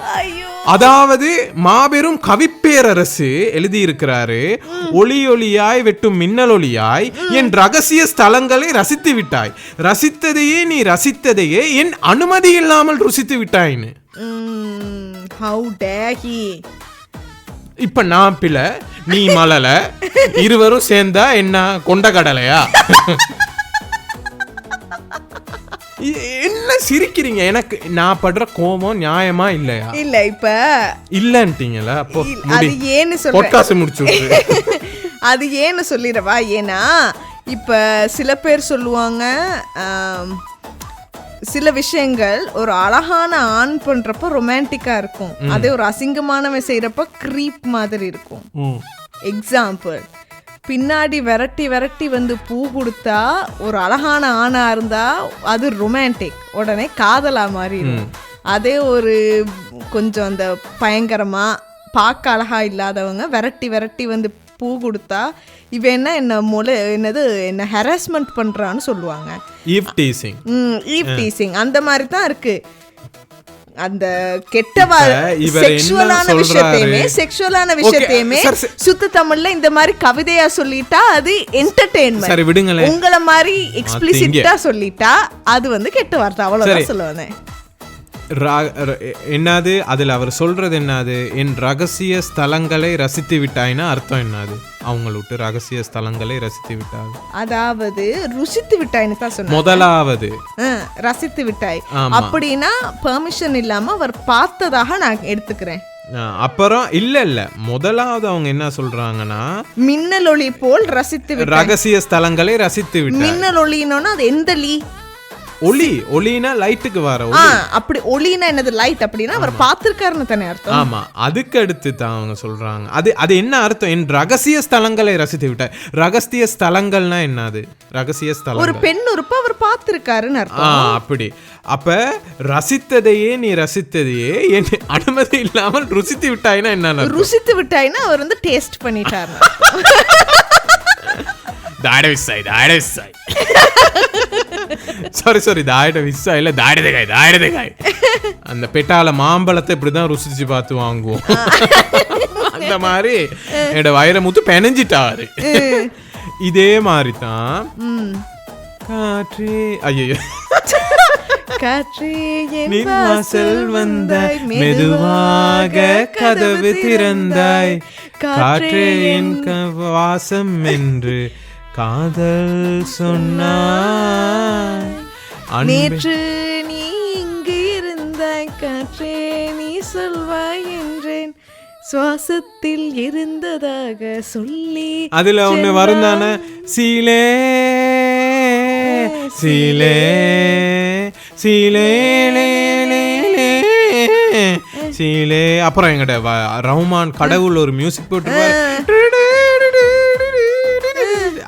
அதாவது மாபெரும் கவிப்பேரரசு எழுதி இருக்கிறாரு, ஒளி ஒளியாய் வெட்டும் மின்னல் ஒளியாய் என் ரகசிய ஸ்தலங்களை ரசித்து விட்டாய், ரசித்ததையே நீ ரசித்ததையே என் அனுமதி இல்லாமல் ருசித்து விட்டாய்ன்னு. இப்ப நான் பில நீ மலல, இருவரும் சேர்ந்தா என்ன கொண்ட கடலையா? என்ன சிரிக்கிறீங்க? எனக்கு நான் படுற கோபம் நியாயமா இல்லையா? இல்ல இப்ப இல்லன்ட்டீங்களா? அப்போ அது ஏன்னு சொல்றேன், முடிச்சு அது ஏன்னு சொல்லிடவா? ஏன்னா இப்ப சில பேர் சொல்லுவாங்க, சில விஷயங்கள் ஒரு அழகான ஆண் பண்றப்ப ரொமான்டிக்கா இருக்கும், அதே ஒரு அசிங்கமானவன் செய்யறப்ப கிரீப் மாதிரி இருக்கும். எக்ஸாம்பிள், பின்னாடி விரட்டி விரட்டி வந்து பூ கொடுத்தா ஒரு அழகான ஆணா இருந்தா அது ரொமான்டிக், உடனே காதலா மாறிடும். அதே ஒரு கொஞ்சம் அந்த பயங்கரமா பார்க்க அழகா இல்லாதவங்க விரட்டி விரட்டி வந்து பூ கொடுத்தா இவன் என்ன ஹராஸ்மெண்ட் பண்றான்னு சொல்லுவாங்க. ஈவ் டீசிங் அந்த மாதிரி தான் இருக்கு. அந்த செக்ஷுவலான விஷயத்தையுமே சுத்த தமிழ்ல இந்த மாதிரி கவிதையா சொல்லிட்டா அது என்டர்டெயின்மென்ட். உங்கள மாதிரி எக்ஸ்பிளிசிட்டா சொல்லிட்டா அது வந்து கெட்ட வார்த்தை. அவ்வளவுதான் சொல்லுவேன். என்னது அதுல அவர் சொல்றது? என்னது என் ரகசிய ஸ்தலங்களை ரசித்து விட்டாய்னா அர்த்தம் என்னது? அவங்களோட ரகசிய ஸ்தலங்களை ரசித்து விட்டாய், அதாவது ருசித்து விட்டாய்னு தான் சொன்னாங்க. முதலாவது ரசித்து விட்டாய் அப்படின்னா பெர்மிஷன் இல்லாம அவர் பார்த்ததாக நான் எடுத்துக்கிறேன். அப்புறம் இல்ல முதலாவது அவங்க என்ன சொல்றாங்கன்னா, மின்னல் ஒளி போல் ரசித்து விட்டாய், ரகசிய ஸ்தலங்களை ரசித்து விட்டாய். மின்னல் ஒளின்னா அது எந்த லீ? ஒளினா லைட்டுக்கு வர அப்படி ஒளினா என்னது? லைட் அப்படின்னா அவர் பார்த்திருக்காருன்னு தானே அர்த்தம். ஆமா, அதுக்கு அடுத்து தான் அவங்க சொல்றாங்க அது என்ன அர்த்தம்? என் ரகசிய ஸ்தலங்களை ரசித்து விட்டாய். ரகசிய ஸ்தலங்கள்னா என்னது? ரகசிய ஸ்தலம் ஒரு பெண் உறுப்பு அவர் பார்த்திருக்காருன்னு அர்த்தம். அப்படி அப்ப ரசித்ததையே நீ ரசித்ததையே என் அனுமதி இல்லாமல் ருசித்து விட்டாய்னா என்ன? ருசித்து விட்டாய்னா அவர் வந்து டேஸ்ட் பண்ணிட்டாரு. சாரி தாயிட விசா இல்ல தாயிடதேகாய் அந்த பெட்டால மாம்பழத்தை இப்படிதான் ருசிச்சு பார்த்து வாங்குவோம். அந்த மாதிரி என்னோட வைரமுத்து பெனஞ்சிட்டாரு. இதே மாதிரி தான் காற்றே ஐயோ காற்றே நீ வாசல் வந்தாய் மெதுவாக கதவு திறந்தாய் காற்றே என் வாசம் என்று காதல் சொன்னாய் நேற்று நீ இங்கு இருந்தாய் காற்றே நீ சொல்வாய் என்றேன் சுவாசத்தில் இருந்ததாக சொல்லி அதுல ஒண்ணு வரும் தானே சீலே சீலே சீலே சீலே அப்புறம் எங்கிட்ட ரஹ்மான் கடவுள் ஒரு மியூசிக் போட்டு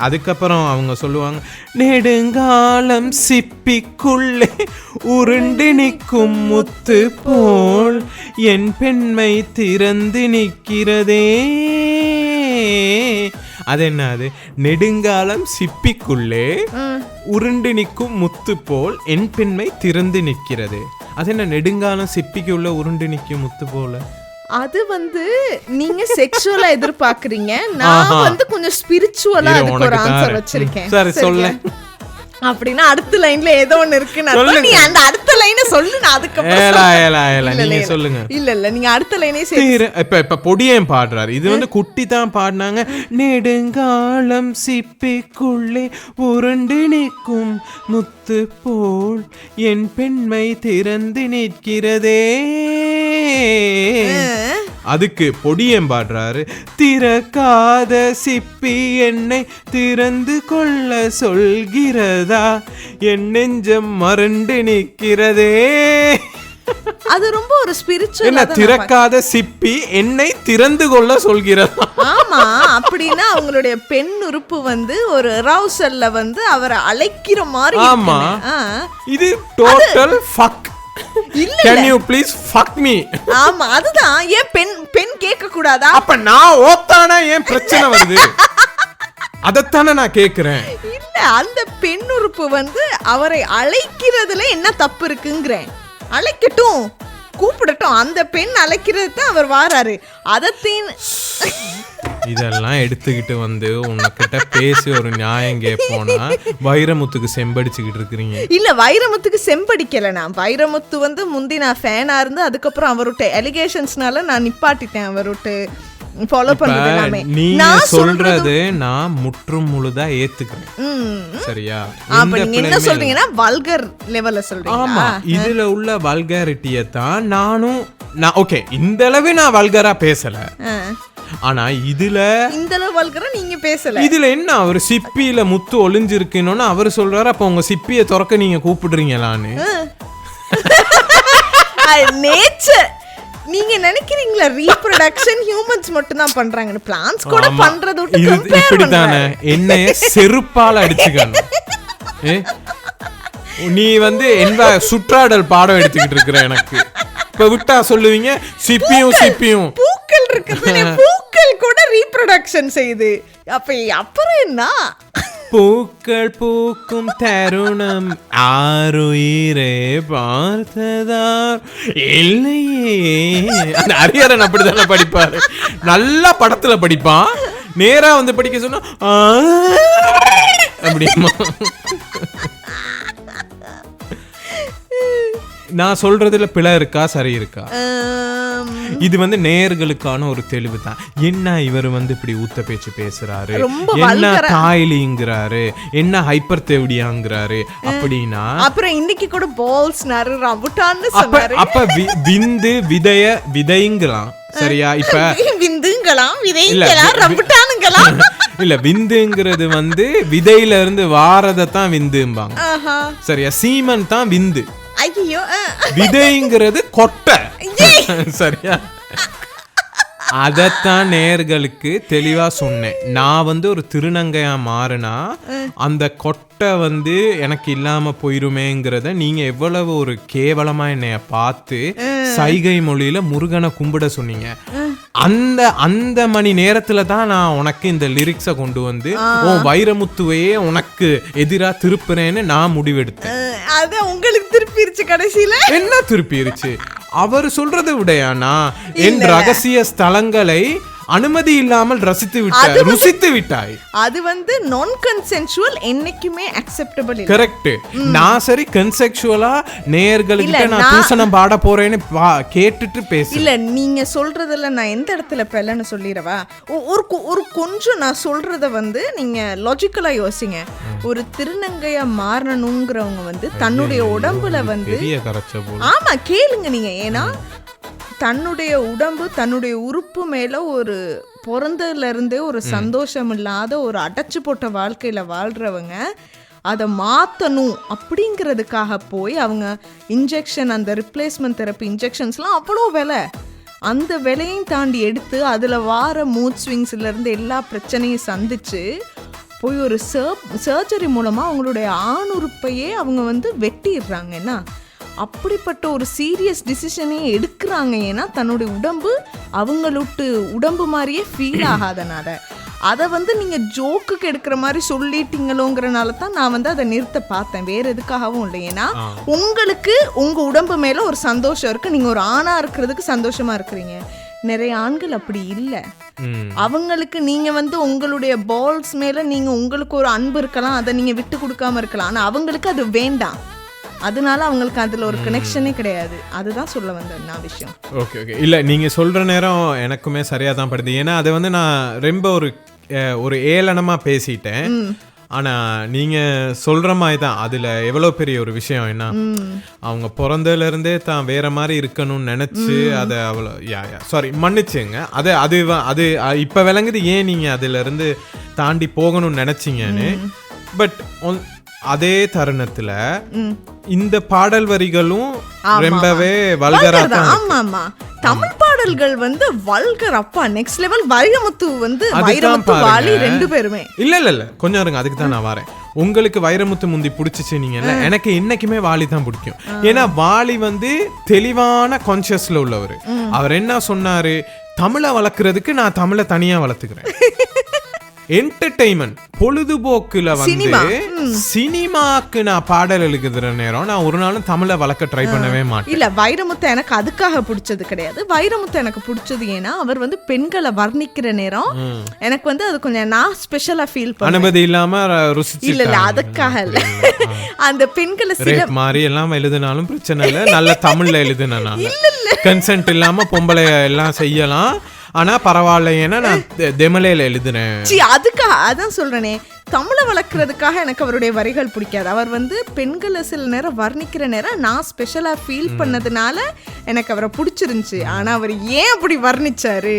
அதுக்கப்புறம் அவங்க சொல்லுவாங்க நெடுங்காலம் சிப்பிக்குள்ளே உருண்டு நிற்கும் முத்து போல் என் பெண்மை திறந்து நிற்கிறதே. அது என்னது நெடுங்காலம் சிப்பிக்குள்ளே உருண்டு நிற்கும் முத்து போல் என் பெண்மை திறந்து நிற்கிறது. அது என்ன நெடுங்காலம் சிப்பிக்குள்ள உருண்டு நிற்கும் முத்து போல? அது நீங்க செக்சுவலா எதிர்பார்க்கறீங்க, நான் கொஞ்சம் ஸ்பிரிச்சுவலா அதுக்கு ஒரு ஆன்சர் வச்சிருக்கேன். சரி சொல்ல அப்படின்னா அடுத்த லைன்ல ஏதோ ஒன்னு இருக்கு. நீ அந்த அடுத்த லைனை சொல்லு, நான் அதுக்கப்புறம் நீங்க சொல்லுங்க. இல்ல நீங்க அடுத்த லைனே இப்ப பொடியன் பாடுறாரு. இது குட்டி தான் பாடினாங்க. நெடுங்காலம் சிப்பிக்குள்ளே உருண்டு நிற்கும் முத்து போல் என் பெண்மை திறந்து நிற்கிறதே. அதுக்கு பொடியன் பாடுறாரு திறக்காத சிப்பி என்னை திறந்து கொள்ள சொல்கிறதா என் நெஞ்சம் மறண்டு நிற்கிறதே. அது ரொம்ப ஒரு ஸ்பிரிச்சுவல். என்ன திறக்காத சிப்பி என்னை திறந்து கொள்ள சொல்கிறதா? ஆமா, அப்படின்னா அவங்களுடைய பெண் உறுப்பு ஒரு ரவுசல்ல அவரை அழைக்கிற மாதிரி. ஆமா, இது total fuck. Can you please fuck me? ஆமா, அதுதான். ஏன் பெண் கேட்க கூடாதா? அப்ப நான் ஓத்தானா ஏன் பிரச்சனை வருது? அதத்தானே நான் கேக்குறேன். இல்ல, அந்த பெண் உறுப்பு அவரை அழைக்கிறதுல என்ன தப்பு இருக்குங்கிறேன். அழைக்கட்டும், கூப்பிடட்டும். அந்த பெண் அழைக்கிறது தான் அவர் வாராரு. அதத்தின் இதெல்லாம் எடுத்துக்கிட்டு உன்கிட்ட பேசி ஒரு நியாயம் கேட்போனா வைரமுத்துக்கு செம்படிச்சுக்கிட்டு இருக்கிறீங்க. இல்ல, வைரமுத்துக்கு செம்படிக்கல. நான் வைரமுத்து முந்தி நான் ஃபேனா இருந்து அதுக்கப்புறம் அவருட்ட எலிகேஷன்ஸ்னால நான் நிப்பாட்டிட்டேன். அவருட்ட ஃபாலோ பண்றது. நீங்க சொல்றது நான் முற்றும் முழுதா ஏத்துக்கிறேன். சரியா? அப்ப நீங்க என்ன சொல்றீங்கன்னா வல்கர் லெவல்ல சொல்றீங்க. ஆமா, இதுல உள்ள வல்காரிட்டியை தான் நானும் ஓகே, இந்த அளவு நான் வல்கரா பேசல. ஆனா இதுல இந்த அளவு வல்கரா நீங்க பேசல. இதுல என்ன அவர் சிப்பியில முத்து ஒளிஞ்சிருக்குன்னு அவர் சொல்றாரு. அப்ப உங்க சிப்பியை திறக்க நீங்க கூப்பிடுறீங்களான்னு நேச்சர். நீங்க நினைக்கிறீங்களா ரீப்ரொடக்ஷன் ஹியூமன்ஸ் மட்டும் தான் பண்றாங்கன்னு? பிளான்ஸ் கூட பண்றது இப்படித்தானே. என்னைய செருப்பால அடிச்சுக்கணும். நீ என்ன சுற்றாடல் பாடம் எடுத்துக்கிட்டு இருக்கிற எனக்கு இப்ப விட்டா சொல்லுவீங்க சிப்பியும் பூக்கள் இருக்குது. பூக்கள் கூட ரீப்ரொடக்ஷன் செய்யுது. அப்புறம் என்ன? பூக்கள் பூக்கும் தருணம் ஆறுயிரே பார்த்ததார் இல்லையே. அந்த அரியரன் அப்படித்தானே படிப்பாரு. நல்லா படத்துல படிப்பான். நேரா படிக்க சொன்னா அப்படிமா. நான் சொல்றதுல பிழை இருக்கா சரி இருக்கா? இது நேயர்களுக்கான ஒரு தெளிவு தான். என்ன இவர் இப்படி ஊத்த பேச்சு பேசுறாரு, என்ன தாய்லிங்கிறாரு, என்ன ஹைப்பர் தேவடியாங்கிறாரு அப்படின்னா அப்புறம் இன்னைக்கு கூட பால்ஸ் ரவுட்டான்னு சொன்னாரு. அப்ப விந்து விதைங்கலாம். சரியா? இப்ப விந்துங்கலாம் விதைங்கலாம் ரவுட்டானுங்கலாம். இல்ல, விந்துங்கிறது விதையில இருந்து வாரதான் விந்தும்பாங்க. சரியா? சீமன் தான் விந்து. ஐயோ, விதைங்கிறது கொட்டை. சரியா? அதத்தான் நேயர்களுக்கு தெளிவா சொன்னேன். நான் வந்து ஒரு திருநங்கையா மாறினா அந்த கொட்டை வந்து எனக்கு இல்லாம போயிருமேங்கிறத நீங்க எவ்வளவு ஒரு கேவலமா என்னைய பார்த்து சைகை மொழியில முருகனை கும்பிட சொன்னீங்க. அந்த மணி நேரத்துல தான் நான் உனக்கு இந்த லிரிக்ஸை கொண்டு வந்து உன் வைரமுத்துவையே உனக்கு எதிரா திருப்புறேன்னு நான் முடிவெடுத்தேன். அது உங்களுக்கு திருப்பிருச்சு கடைசியில. என்ன திருப்பிருச்சு? அவர் சொல்றதை விடையானா என் ரகசிய ஸ்தலங்களை அனுமதி இல்லாமல் ருசித்து விட்டாய். அது வந்து நான் கன்சென்சுவல் என்னைக்குமே அக்செப்டபிள் இல்ல. கரெக்ட். நான் சரி கன்செக்சுவலா நேயர்களுக்கு நான் தூசணம் பாட போறேன்னு கேட்டுட்டு பேச இல்ல. நீங்க சொல்றதுல நான் எந்த இடத்துல பெலன்னு சொல்லிடவா? ஒரு கொஞ்சம் நான் சொல்றத வந்து நீங்க லாஜிக்கலா யோசிங்க. ஒரு திருநங்கையா மாறணுங்கிறவங்க வந்து தன்னுடைய உடம்புல வந்து ஆமா கேளுங்க நீங்க. ஏன்னா தன்னுடைய உடம்பு தன்னுடைய உறுப்பு மேல ஒரு பிறந்ததுல இருந்தே ஒரு சந்தோஷம் இல்லாத ஒரு அடைச்சு போட்ட வாழ்க்கையில வாழ்றவங்க அதை மாற்றணும் அப்படிங்கிறதுக்காக போய் அவங்க இன்ஜெக்ஷன், அந்த ரிப்ளேஸ்மெண்ட் தெரப்பி இன்ஜெக்ஷன்ஸ்லாம் அவ்வளோ விலை. அந்த விலையும் தாண்டி எடுத்து அதில் வார மூட் ஸ்விங்ஸ்லேருந்து எல்லா பிரச்சனையும் சந்திச்சு போய் ஒரு சர்ஜரி மூலமாக அவங்களுடைய ஆணுறுப்பையே அவங்க வந்து வெட்டிடுறாங்க. என்ன அப்படிப்பட்ட ஒரு சீரியஸ் டிசிஷனே எடுக்கிறாங்க. ஏன்னா தன்னுடைய உடம்பு அவங்களோட்டு உடம்பு மாதிரியே ஃபீல் ஆகாதனால. அதை வந்து நீங்கள் ஜோக்குக்கு எடுக்கிற மாதிரி சொல்லிட்டீங்களோங்கிறனால தான் நான் வந்து அதை நிறுத்த பார்த்தேன். வேறு எதுக்காகவும் இல்லை. ஏன்னா உங்களுக்கு உங்கள் உடம்பு மேலே ஒரு சந்தோஷம் இருக்குது. நீங்கள் ஒரு ஆணாக இருக்கிறதுக்கு சந்தோஷமாக இருக்கிறீங்க. நிறைய ஆண்கள் அப்படி இல்லை. அவங்களுக்கு நீங்க வந்து உங்களுடைய பால்ஸ் மேல நீங்க உங்களுக்கு ஒரு அன்பு இருக்கலாம், அதை நீங்க விட்டு கொடுக்காம இருக்கலாம். ஆனா அவங்களுக்கு அது வேண்டாம். அதனால அவங்களுக்கு அதுல ஒரு கனெக்ஷனே கிடையாது. அதுதான் சொல்ல வந்தேன் நான் விஷயம். Okay okay. இல்லை நீங்கள் சொல்கிற நேரம் எனக்குமே சரியாக தான் படுது. ஏன்னா அதை வந்து நான் ரொம்ப ஒரு ஏளனமாக பேசிட்டேன். ஆனால் நீங்கள் சொல்கிற மாதிரி தான் அதில் எவ்வளோ பெரிய ஒரு விஷயம். என்ன அவங்க பிறந்ததுலேருந்தே தான் வேற மாதிரி இருக்கணும்னு நினச்சி அதை அவ்வளோ சாரி மன்னிச்சுங்க. அது இப்போ விளங்குது ஏன் நீங்கள் அதிலிருந்து தாண்டி போகணும்னு நினச்சிங்கன்னு. பட் அதே தருணத்துல இந்த பாடல் வரிகளும் ரொம்பவே வல்கரா தான். ஆமா தமிழ் பாடல்கள் வந்து வல்கர். அப்பா நெக்ஸ்ட் லெவல். வைரமுத்து வந்து வைரமுத்து வாலி ரெண்டு பேருமே இல்ல கொஞ்சம் இருங்க, அதுக்கு தான் நான் வரேன். உங்களுக்கு வைரமுத்து முந்தி பிடிச்சிச்சு நீங்கல்ல, எனக்கு இன்னைக்குமே வாலி தான் பிடிக்கும். ஏன்னா வாலி வந்து தெளிவான கான்சியஸ்ல உள்ளவர். அவர் என்ன சொன்னாரு, தமிழை வளர்க்கறதுக்கு நான் தமிழை தனியா வளர்த்துக்கிறேன். என்டர்டெயின்மெண்ட் பொழுதுபோக்குல வந்து சினிமாக்கு நான் பாடல் எழுதுற நேரம் நான் ஒரு நாளும் தமிழை வளர்க்க ட்ரை பண்ணவே மாட்டேன். இல்ல வைரமுத்து எனக்கு அதுக்காக பிடிச்சது கிடையாது. வைரமுத்து எனக்கு பிடிச்சது ஏன்னா அவர் வந்து பெண்களை வர்ணிக்கிற நேரம் எனக்கு வந்து அது கொஞ்சம் நான் ஸ்பெஷலா ஃபீல் பண்ணேன். அனுமதி இல்லாம ருசிச்சு இல்ல அதுக்காக இல்ல. அந்த பெண்களை ரேப் மாதிரி எல்லாம் எழுதினாலும் பிரச்சனை இல்ல, நல்ல தமிழ்ல எழுதினால கன்சென்ட் இல்லாம பொம்பளை எல்லாம் செய்யலாம். ஆனா பரவாயில்ல, ஏன்னா நான் தெமலையில எழுதுறேன். அதுக்காக அதான் சொல்றேனே, தமிழை வளர்க்கறதுக்காக எனக்கு அவருடைய வரிகள் பிடிக்காது. அவர் வந்து பெண்களை சில நேரம் வர்ணிக்கிற நேரம் நான் ஸ்பெஷலா ஃபீல் பண்ணதுனால எனக்கு அவரை பிடிச்சிருந்துச்சு. ஆனா அவர் ஏன் அப்படி வர்ணிச்சாரு,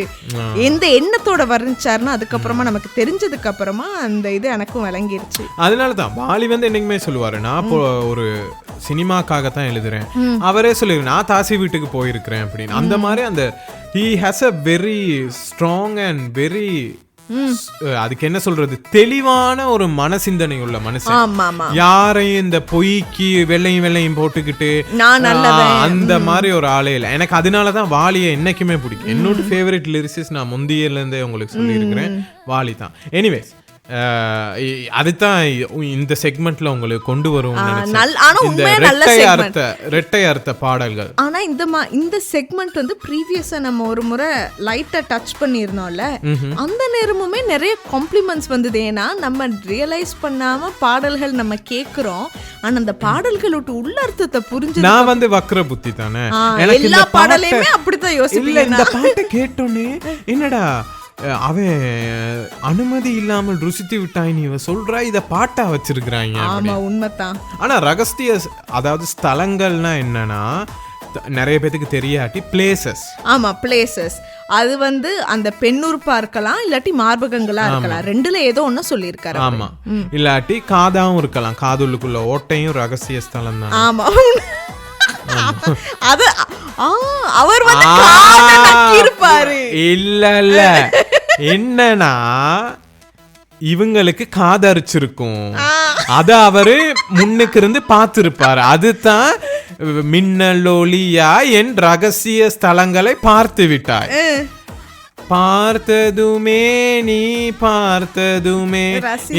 எந்த எண்ணத்தோட வர்ணிச்சாருன்னு அதுக்கப்புறமா நமக்கு தெரிஞ்சதுக்கு அப்புறமா அந்த இது எனக்கும் விளங்கிருச்சு. அதனாலதான் வாலி வந்து என்னைக்குமே சொல்லுவாரு, நான் ஒரு சினிமாக்காகத்தான் எழுதுறேன். அவரே சொல்லுவாரு நான் தாசி வீட்டுக்கு போயிருக்கிறேன் அப்படின்னு. அந்த மாதிரி அந்த he has a very strong and very அதுக்கு என்ன சொல்றது, தெளிவான ஒரு மனசிந்தனை உள்ள மனுஷன். யாரையும் இந்த பொய்க்கு வெள்ளையும் போட்டுக்கிட்டு அந்த மாதிரி ஒரு ஆளே இல்லை எனக்கு. அதனாலதான் வாலியை என்னைக்குமே பிடிக்கும். என்னோட ஃபேவரட் லிரிசிஸ்ட் நான் முந்தியில இருந்தே உங்களுக்கு சொல்லி இருக்கிறேன், வாலி தான். எனிவேஸ் அதுதான் இந்த செக்மெண்ட்ல உங்களுக்கு கொண்டு வரும் ரெட்டை அர்த்த பாடல்கள். ஆனா இந்த செக்மெண்ட் வந்து ப்ரீவியஸா நம்ம ஒரு முறை லைட்டா டச் பண்ணிருந்தோம்ல, அந்த நேரமுமே நிறைய காம்ப்ளிமெண்ட்ஸ் வந்தது. ஏன்னா நம்ம ரியலைஸ் பண்ணாம பாடல்கள் நம்ம கேக்குறோம், ஆனா அந்த பாடல்கள் விட்டு உள்ள அர்த்தத்தை புரிஞ்சு நான் வந்து வக்ர புத்தி தானே, எல்லா பாடலையுமே அப்படித்தான் யோசிப்பேன். இந்த பாட்டை கேட்டோன்னே என்னடா அவன் அனுமதி இல்லாமல் ருசித்து விட்டாய் நீ சொல்றா, இத பாட்டா வச்சிருக்கிறாங்க. ஆமா உண்மைதான். ஆனா ரகசிய அதாவது ஸ்தலங்கள்னா என்னன்னா நிறைய பேருக்கு தெரியாட்டி பிளேசஸ். ஆமா பிளேசஸ். அது வந்து அந்த பெண்ணுறுப்பா இருக்கலாம், இல்லாட்டி மார்பகங்களா இருக்கலாம், ரெண்டுல ஏதோ ஒண்ணு சொல்லியிருக்காரு. ஆமா, இல்லாட்டி காதாவும் இருக்கலாம், காதுள்ளுக்குள்ள ஓட்டையும் ரகசிய ஸ்தலம் தான். ஆமா அது அவர் வந்து காதை நக்கியிருப்பாரு. இல்ல என்னன்னா இவங்களுக்கு காதரிச்சிருக்கும், அத அவரு முன்னுக்கு இருந்து பார்த்திருப்பாரு. அதுதான் மின்னலொளியா என் ரகசிய ஸ்தலங்களை பார்த்து விட்டாய், பார்த்ததுமே நீ பார்த்ததுமே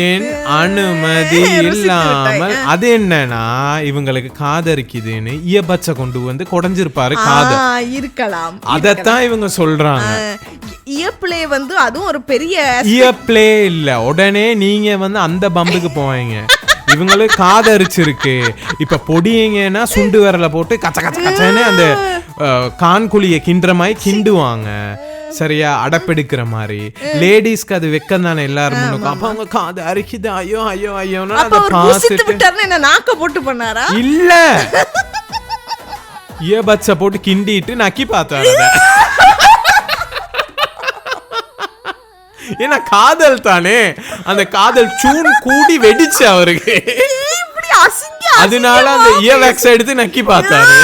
என் அனுமதி இல்லாமல். அது என்னன்னா இவங்களுக்கு காதரிக்குதுன்னு இயபச்ச கொண்டு வந்து கொடைஞ்சிருப்பாரு காதல் இருக்கலாம். அதத்தான் இவங்க சொல்றாங்க. இயப்ளே வந்து அதுவும் ஒரு பெரிய இயப்ளே இல்ல, உடனே நீங்க வந்து அந்த பம்புக்கு போவீங்க. இவங்களுக்கு காதரிச்சிருக்கு. இப்ப பொடியங்கன்னா சுண்டு விரல போட்டு கச்ச கச்ச கச்சன்னு அந்த கான்குழிய கிண்டுற மாதிரி கிண்டுவாங்க, சரியா, அடப்பெடுக்கிற மாதிரி. லேடிஸ்க்கு அது வெக்கம் தானே எல்லாரும். அப்ப அவங்க காது அரிக்குது, ஐயோ ஐயோ ஐயோன்னா அதை பார்த்துட்டு நாக்க போட்டு பண்ணாரா? இல்ல, இயபச்ச போட்டு கிண்டிட்டு நக்கி பார்த்தாரு. ஏன்னா காதல் தானே, அந்த காதல் சூன் கூடி வெடிச்சு அவருக்கு. அதனால அந்த இயர்வேக்ஸ் எடுத்து நக்கி பார்த்தாரு.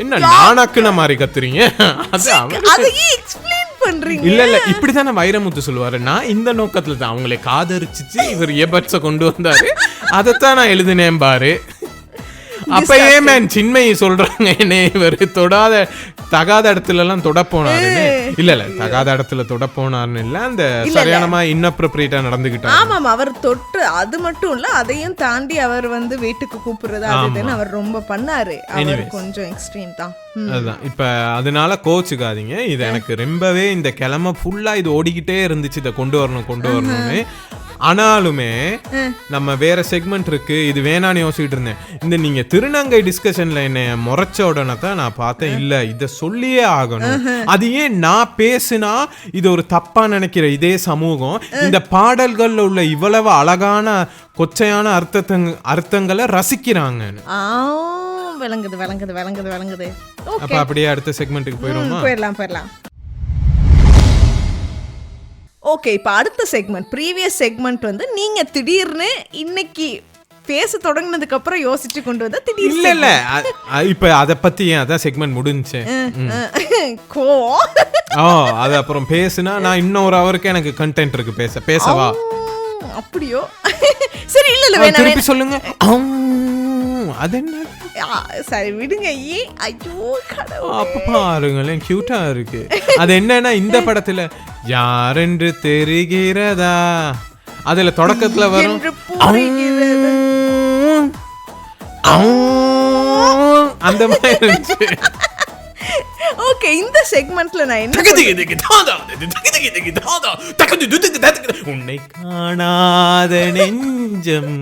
என்ன நாணக்குன மாதிரி கத்துறீங்க? இல்ல இப்படித்தானே வைரமுத்து சொல்லுவாரு. நான் இந்த நோக்கத்துல தான் அவங்களை காதரிச்சு இவர் இயர்பட்ஸ கொண்டு வந்தாரு, அதைத்தான் நான் எழுதினேன் பாரு. அப்ப ஏன் சின்மையை சொல்றாங்க என்ன இவர் தொடாத தகாத இடத்துல எல்லாம் தொட போனாருன்னு? இல்ல தகாத இடத்துல தொட போனாருன்னு இல்ல, அந்த சரியானமா இன்அப்ரோப்ரியேட்டா நடந்துகிட்டாரு. ஆமா, அவர் தொட்டு அது மட்டும் இல்ல, அதையும் தாண்டி அவர் வந்து வீட்டுக்கு கூப்பிடுறது அதுன்னு அவர் ரொம்ப பண்ணாரு. அவர் கொஞ்சம் எக்ஸ்ட்ரீம் தான். அதுதான் இப்ப அதனால கோச்சுக்காதீங்க. இது எனக்கு ரொம்பவே இந்த கிழமை ஃபுல்லா இது ஓடிக்கிட்டே இருந்துச்சு, இதை கொண்டு வரணும்னு. ஆனாலுமே நம்ம வேற செக்மெண்ட் இருக்கு, இது வேணான்னு யோசிச்சுட்டு இருந்தேன். இந்த நீங்க திருநங்கை டிஸ்கஷன்ல என்ன முறைச்ச உடனே தான் நான் பார்த்தேன், இல்ல இத சொல்லியே ஆகணும். அது ஏன் நான் பேசுனா இது ஒரு தப்பா நினைக்கிற இதே சமூகம் இந்த பாடல்கள்ல உள்ள இவ்வளவு அழகான கொச்சையான அர்த்தங்களை ரசிக்கிறாங்க. விளங்குது. அப்ப அப்படியே அடுத்த செக்மெண்ட்டுக்கு போயிடலாம். ஓகே, இப்போ அடுத்த செக்மெண்ட், ப்ரீவியஸ் செக்மெண்ட் வந்து நீங்க திடீர்னு இன்னைக்கு பேச தொடங்கினதுக்கு அப்புறம் யோசிச்சு கொண்டு வந்தா திடீர்னு இல்ல இப்ப அத பத்தி அதான் செக்மெண்ட் முடிஞ்சு அது அப்புறம் பேசுனா நான் இன்னொரு அவருக்கு எனக்கு கண்டென்ட் இருக்கு பேசவா? அப்படியோ? சரி, இல்ல வேணாம், திருப்பி சொல்லுங்க. அது என்ன? சரி விடுங்க. ஐயோ கடவுளே, அப்ப பாருங்களேன், கியூட்டா இருக்கு. அது என்னன்னா இந்த படத்துல யாரென்று தெரிகிறதா, அதுல தொடக்கத்துல வரும் அந்த மாதிரி இருந்துச்சு. ஓகே, இந்த செக்மெண்ட்ல நான் என்ன உன்னை காணாத நெஞ்சம்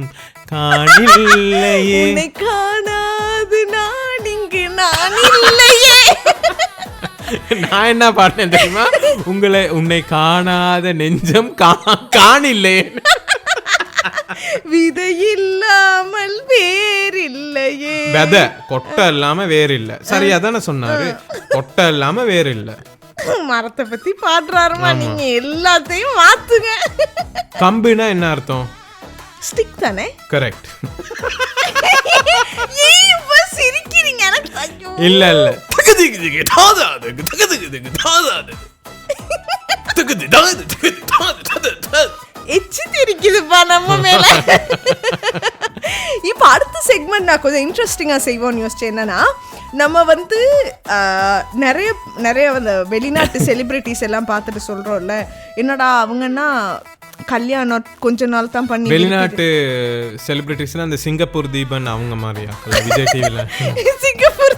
காணில்லையே, உன்னை காணாது நான் இங்கு நான் இல்லையே. நான் என்ன பாடினேன் தெரியுமா? உன்னை காணாத நெஞ்சம் காணில்லையே, விதை இல்லாமல் வேறில்லையே. விதை கொட்டை இல்லாம வேறு இல்ல. சரியா தானே சொன்னாரு? கொட்டை இல்லாம வேறு இல்ல. மரத்தை பத்தி பாடுறாருமா, நீங்க எல்லாத்தையும் மாத்துங்க. கம்புனா என்ன அர்த்தம்? ஸ்டிக் தானே? கரெக்ட். சிரிக்கிறீங்க? இல்ல எச்சி தெரிக்குதுப்பா நம்ம மேல. இப்ப அடுத்த செக்மெண்ட் நான் கொஞ்சம் இன்ட்ரெஸ்டிங்கா செய்வோம்னு யோசிச்சேன். என்னன்னா, நம்ம வந்து நிறைய அந்த வெளிநாட்டு செலிபிரிட்டிஸ் எல்லாம் பார்த்துட்டு சொல்றோம்ல, என்னடா அவங்கன்னா கல்யாணம் கொஞ்ச நாள் தான் பண்ணி. வெளிநாட்டு செலிபிரிட்டிஸ்னா அந்த சிங்கப்பூர் தீபன் அவங்க மாதிரியா? விஜய் டிவில சிங்கப்பூர்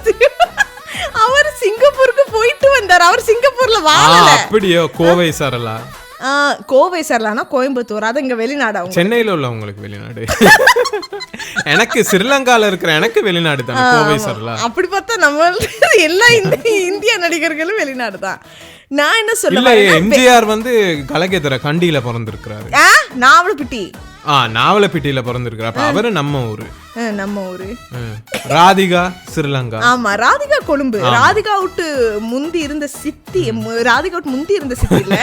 அவர் சிங்கப்பூருக்கு போயிட்டு வந்தார். அவர் சிங்கப்பூர்ல வாழல. அப்படியோ? கோவை சரலா? கோவை சரலானா கோயம்புத்தூர், அது இங்க வெளிநாடு. அவங்க சென்னையில உள்ளவங்களுக்கு வெளிநாடு. எனக்கு ஸ்ரீலங்கால இருக்கிற எனக்கு வெளிநாடு தான் கோவை சரலா. அப்படி பார்த்தா நம்ம எல்லா இந்திய நடிகர்களும் வெளிநாடு தான். நான் என்ன சொல்ல, எம்ஜிஆர் வந்து கலகேதர கண்டியில பிறந்திருக்கிறாரு. நாவலப்பிட்டி. நாவலப்பிட்டியில பிறந்திருக்கிறார். அப்ப அவரு நம்ம ஊரு. ராதிகா ஸ்ரீலங்கா. ஆமா, ராதிகா கொழும்பு. ராதிகா விட்டு முந்தி இருந்த சித்தி, ராதிகா விட்டு முந்தி இருந்த சித்தி இல்ல.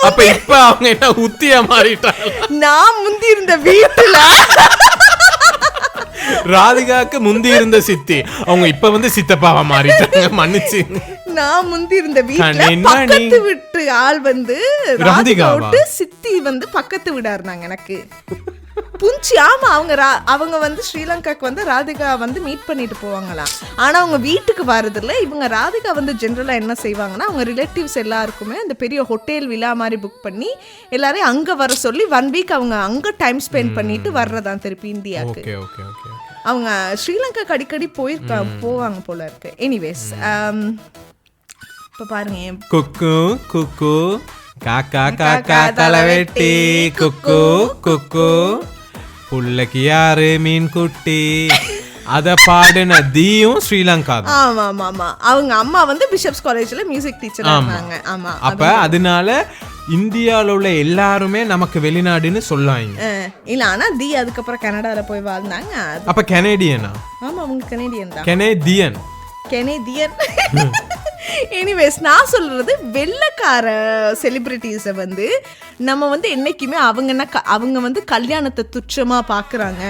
அப்ப இப்ப அவங்க என்ன உத்தியா மாறிட்டாங்க? நான் முந்தி இருந்த வீட்டுல ராதிகாக்கு முந்தி இருந்த சித்தி அவங்க இப்ப வந்து சித்தப்பாவா மாறிட்டாங்க. மன்னிச்சு. நான் முந்தி இருந்த வீட்டுல என்ன பக்கத்து வீட்டு ஆள் வந்து ராதிகா ராதிகாவா? விட்டு சித்தி வந்து பக்கத்து வீடா இருந்தாங்க எனக்கு. புஞ்சி. ஆமா, அவங்க வந்து ஸ்ரீலங்காக்கு வந்து ராதிகா வந்து மீட் பண்ணிட்டு போவாங்களாம். ஆனா அவங்க வீட்டுக்கு வரதில்ல. இவங்க ராதிகா வந்து ஜென்ரலா என்ன செய்வாங்கன்னா, அவங்க ரிலேட்டிவ்ஸ் எல்லாருக்குமே அந்த பெரிய ஹோட்டல் விழா மாதிரி புக் பண்ணி எல்லாரையும் அங்க வர சொல்லி 1 வீக் அவங்க அங்க டைம் ஸ்பெண்ட் பண்ணிட்டு வர்றதான் திருப்பி இந்தியாவுக்கு. Okay okay okay. அவங்க ஸ்ரீலங்காக்கு அடிக்கடி போவாங்க போல இருக்கு. எனிவேஸ், இப்ப பாருங்க. குக்கு குக்கு காக்கா காக்கா தலைவெட்டி குக்கு குக்கு புள்ளக்கு யாரு மீன் குட்டி அத பாடுன தீயும் ஸ்ரீலங்கா தான். ஆமா ஆமா ஆமா. அவங்க அம்மா வந்து பிஷப்ஸ் காலேஜ்ல மியூசிக் டீச்சரா இருந்தாங்க. ஆமா. அப்ப அதனால இந்தியால உள்ள எல்லாருமே நமக்கு வெளிநாடுன்னு சொல்லாங்க. இல்ல, ஆனா தி அதுக்கப்புறம் கனடால போய் வாழ்ந்தாங்க. அப்ப கனேடியனா? ஆமா, அவங்க கனேடியன் தான். கனேடியன். எனிவேஸ், நான் சொல்றது வெள்ளைக்கார செலிபிரிட்டிஸை வந்து நம்ம வந்து என்னைக்குமே அவங்க வந்து கல்யாணத்தை துச்சமா பாக்குறாங்க.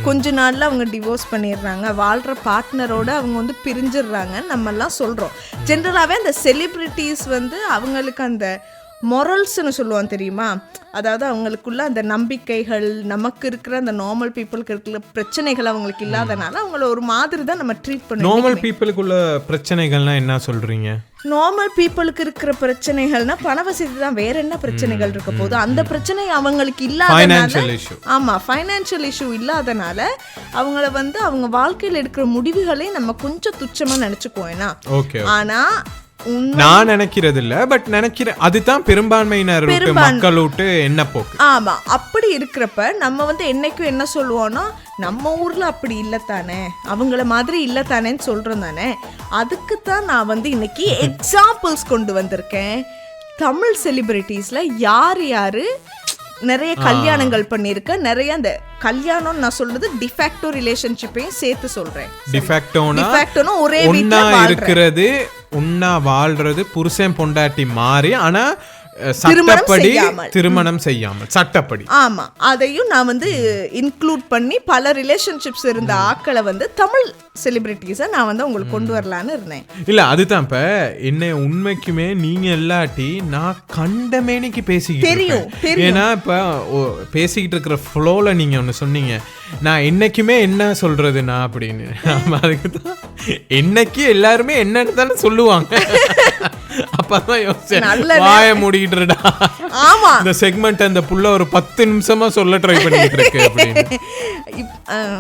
கொஞ்ச நாள்ல அவங்க டிவோர்ஸ் பண்ணிடுறாங்க, வாழ்ற பார்ட்னரோட அவங்க வந்து பிரிஞ்சிடுறாங்க நம்ம எல்லாம் சொல்றோம். ஜென்ரலாவே அந்த செலிபிரிட்டிஸ் வந்து அவங்களுக்கு அந்த மொரல்ஸ்னு சொல்லுவான் தெரியுமா, அதாவது அவங்களுக்குள்ள அந்த நம்பிக்கைகள், நமக்கு இருக்கிற அந்த நார்மல் பீப்புளுக்கு இருக்கிற பிரச்சனைகள் அவங்களுக்கு இல்லாதனால அவங்கள ஒரு மாதிரி தான் நம்ம ட்ரீட் பண்ணுவோம். நார்மல் பீப்புளுக்குள்ள பிரச்சனைகள்னா என்ன சொல்றீங்க? நார்மல் பீப்புளுக்கு இருக்கிற பிரச்சனைகள்னா பண வசதி தான், வேற என்ன பிரச்சனைகள் இருக்க போகுது? அந்த பிரச்சனை அவங்களுக்கு இல்லாதனால, ஆமா, ஃபைனான்சியல் இஷ்யூ இல்லாதனால அவங்கள வந்து அவங்க வாழ்க்கையில் எடுக்கிற முடிவுகளே நம்ம கொஞ்சம் துச்சமா நினைச்சுக்குவோம். ஆனா நான் நினைக்கிறது இல்ல, பட் நினைக்கிறேன் அதுதான் பெரும்பான்மையினர் மக்களோட்டு என்ன போக்கு. ஆமா, அப்படி இருக்கிறப்ப நம்ம வந்து என்னைக்கும் என்ன சொல்லுவோம்னா, நம்ம ஊர்ல அப்படி இல்லத்தானே, அவங்கள மாதிரி இல்லத்தானேன்னு சொல்றோம் தானே. அதுக்குத்தான் நான் வந்து இன்னைக்கு எக்ஸாம்பிள்ஸ் கொண்டு வந்திருக்கேன். தமிழ் செலிபிரிட்டிஸ்ல யார் யாரு நிறைய கல்யாணங்கள் பண்ணிருக்க, நிறைய அந்த கல்யாணம் நான் சொல்றது டிஃபேக்டோ ரிலேஷன்ஷிப்பையும் சேர்த்து சொல்றேன். டிஃபேக்டோனா ஒரே வீட்ல இருக்கிறது, உண்ணா வாழ்றது, புருஷன் பொண்டாட்டி மாறி ஆனா சட்டப்படி திருமணம் செய்யாமல் சட்டப்படி. ஆமா, அதையும் நான் வந்து இன்க்ளூட் பண்ணி பல ரிலேஷன்ஷிப்ஸ் இருந்த ஆட்களை வந்து தமிழ் செலிபிரிட்டிஸை நான் வந்து உங்களுக்கு கொண்டு வரலான்னு இருந்தேன். இல்ல அதுதான் இப்ப என்ன உண்மைக்குமே நீங்க எல்லாட்டி நான் கண்டமேனிக்கு பேசிக்கிட்டு தெரியும். ஏன்னா இப்ப பேசிக்கிட்டு இருக்கிற ஃப்ளோல நீங்க ஒண்ணு சொன்னீங்க, நான் என்னைக்குமே என்ன சொல்றதுன்னா அப்படின்னு. அதுக்குதான் என்னைக்கு எல்லாருமே என்னன்னு தானே சொல்லுவாங்க. அப்பதான் யோசிச்சேன், வாய மூடிக்கிட்டுடா. ஆமா, இந்த செக்மெண்ட் அந்த புள்ள ஒரு 10 நிமிஷமா சொல்ல ட்ரை பண்ணிட்டு இருக்கு அப்படின்னு.